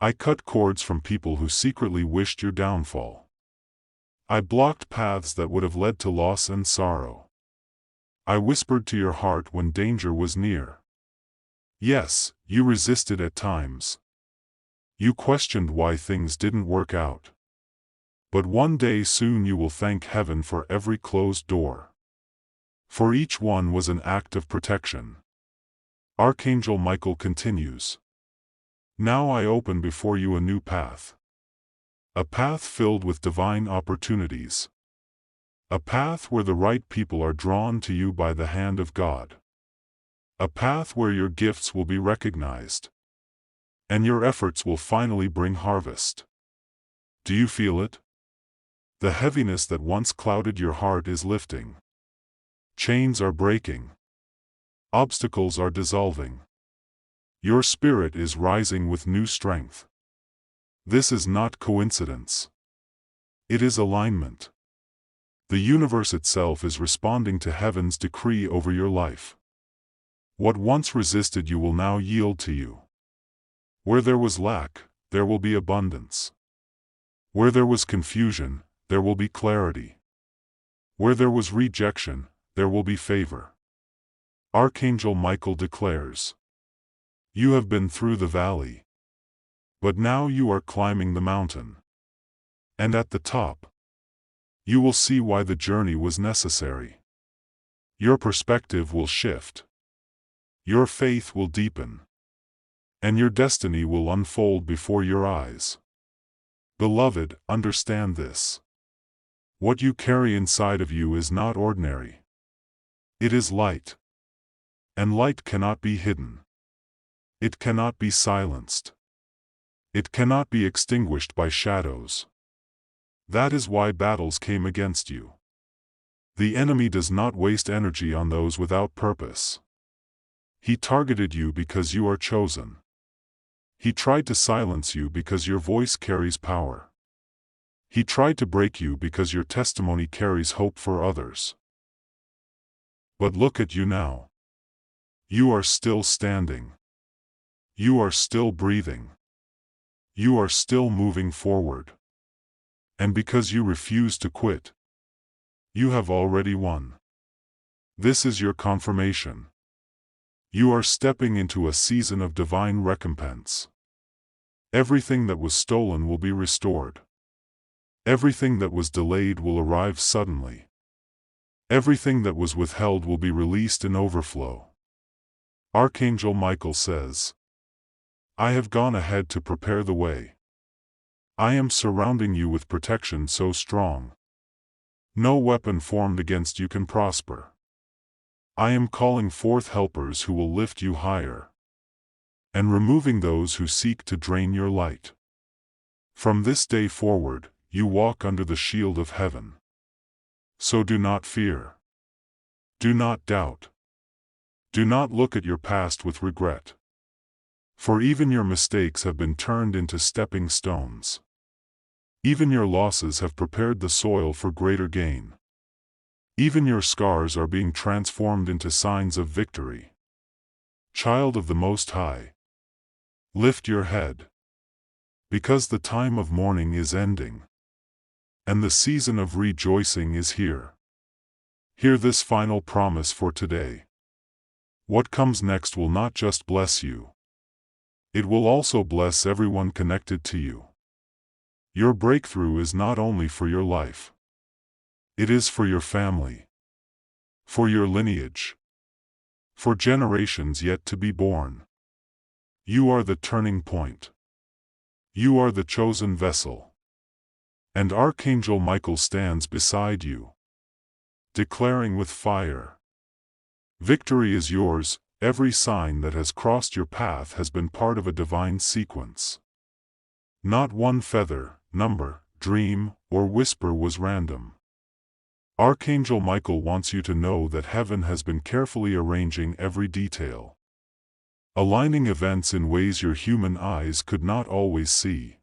I cut cords from people who secretly wished your downfall. I blocked paths that would have led to loss and sorrow. I whispered to your heart when danger was near. Yes, you resisted at times. You questioned why things didn't work out. But one day soon you will thank heaven for every closed door. For each one was an act of protection. Archangel Michael continues. Now I open before you a new path. A path filled with divine opportunities. A path where the right people are drawn to you by the hand of God. A path where your gifts will be recognized. And your efforts will finally bring harvest. Do you feel it? The heaviness that once clouded your heart is lifting. Chains are breaking. Obstacles are dissolving. Your spirit is rising with new strength. This is not coincidence. It is alignment. The universe itself is responding to heaven's decree over your life. What once resisted you will now yield to you. Where there was lack, there will be abundance. Where there was confusion, there will be clarity. Where there was rejection, there will be favor. Archangel Michael declares, "You have been through the valley. But now you are climbing the mountain. And at the top, you will see why the journey was necessary. Your perspective will shift. Your faith will deepen. And your destiny will unfold before your eyes." Beloved, understand this. What you carry inside of you is not ordinary. It is light. And light cannot be hidden. It cannot be silenced. It cannot be extinguished by shadows. That is why battles came against you. The enemy does not waste energy on those without purpose. He targeted you because you are chosen. He tried to silence you because your voice carries power. He tried to break you because your testimony carries hope for others. But look at you now. You are still standing. You are still breathing. You are still moving forward. And because you refuse to quit, you have already won. This is your confirmation. You are stepping into a season of divine recompense. Everything that was stolen will be restored. Everything that was delayed will arrive suddenly. Everything that was withheld will be released in overflow. Archangel Michael says, "I have gone ahead to prepare the way. I am surrounding you with protection so strong. No weapon formed against you can prosper. I am calling forth helpers who will lift you higher, and removing those who seek to drain your light. From this day forward, you walk under the shield of heaven. So do not fear. Do not doubt. Do not look at your past with regret. For even your mistakes have been turned into stepping stones. Even your losses have prepared the soil for greater gain. Even your scars are being transformed into signs of victory. Child of the Most High, lift your head. Because the time of mourning is ending. And the season of rejoicing is here. Hear this final promise for today. What comes next will not just bless you. It will also bless everyone connected to you. Your breakthrough is not only for your life. It is for your family. For your lineage. For generations yet to be born. You are the turning point. You are the chosen vessel. And Archangel Michael stands beside you, declaring with fire, "Victory is yours. Every sign that has crossed your path has been part of a divine sequence. Not one feather, number, dream, or whisper was random." Archangel Michael wants you to know that heaven has been carefully arranging every detail, aligning events in ways your human eyes could not always see.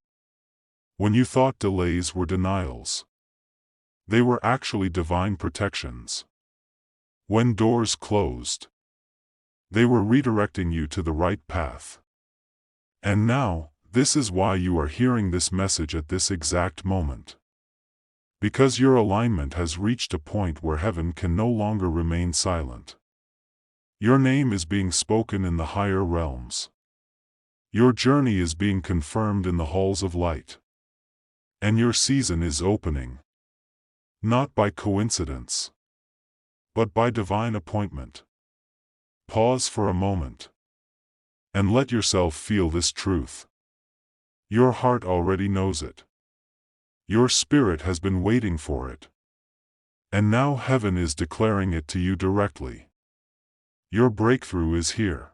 When you thought delays were denials, they were actually divine protections. When doors closed, they were redirecting you to the right path. And now, this is why you are hearing this message at this exact moment. Because your alignment has reached a point where heaven can no longer remain silent. Your name is being spoken in the higher realms. Your journey is being confirmed in the halls of light. And your season is opening. Not by coincidence, but by divine appointment. Pause for a moment. And let yourself feel this truth. Your heart already knows it. Your spirit has been waiting for it. And now heaven is declaring it to you directly. Your breakthrough is here.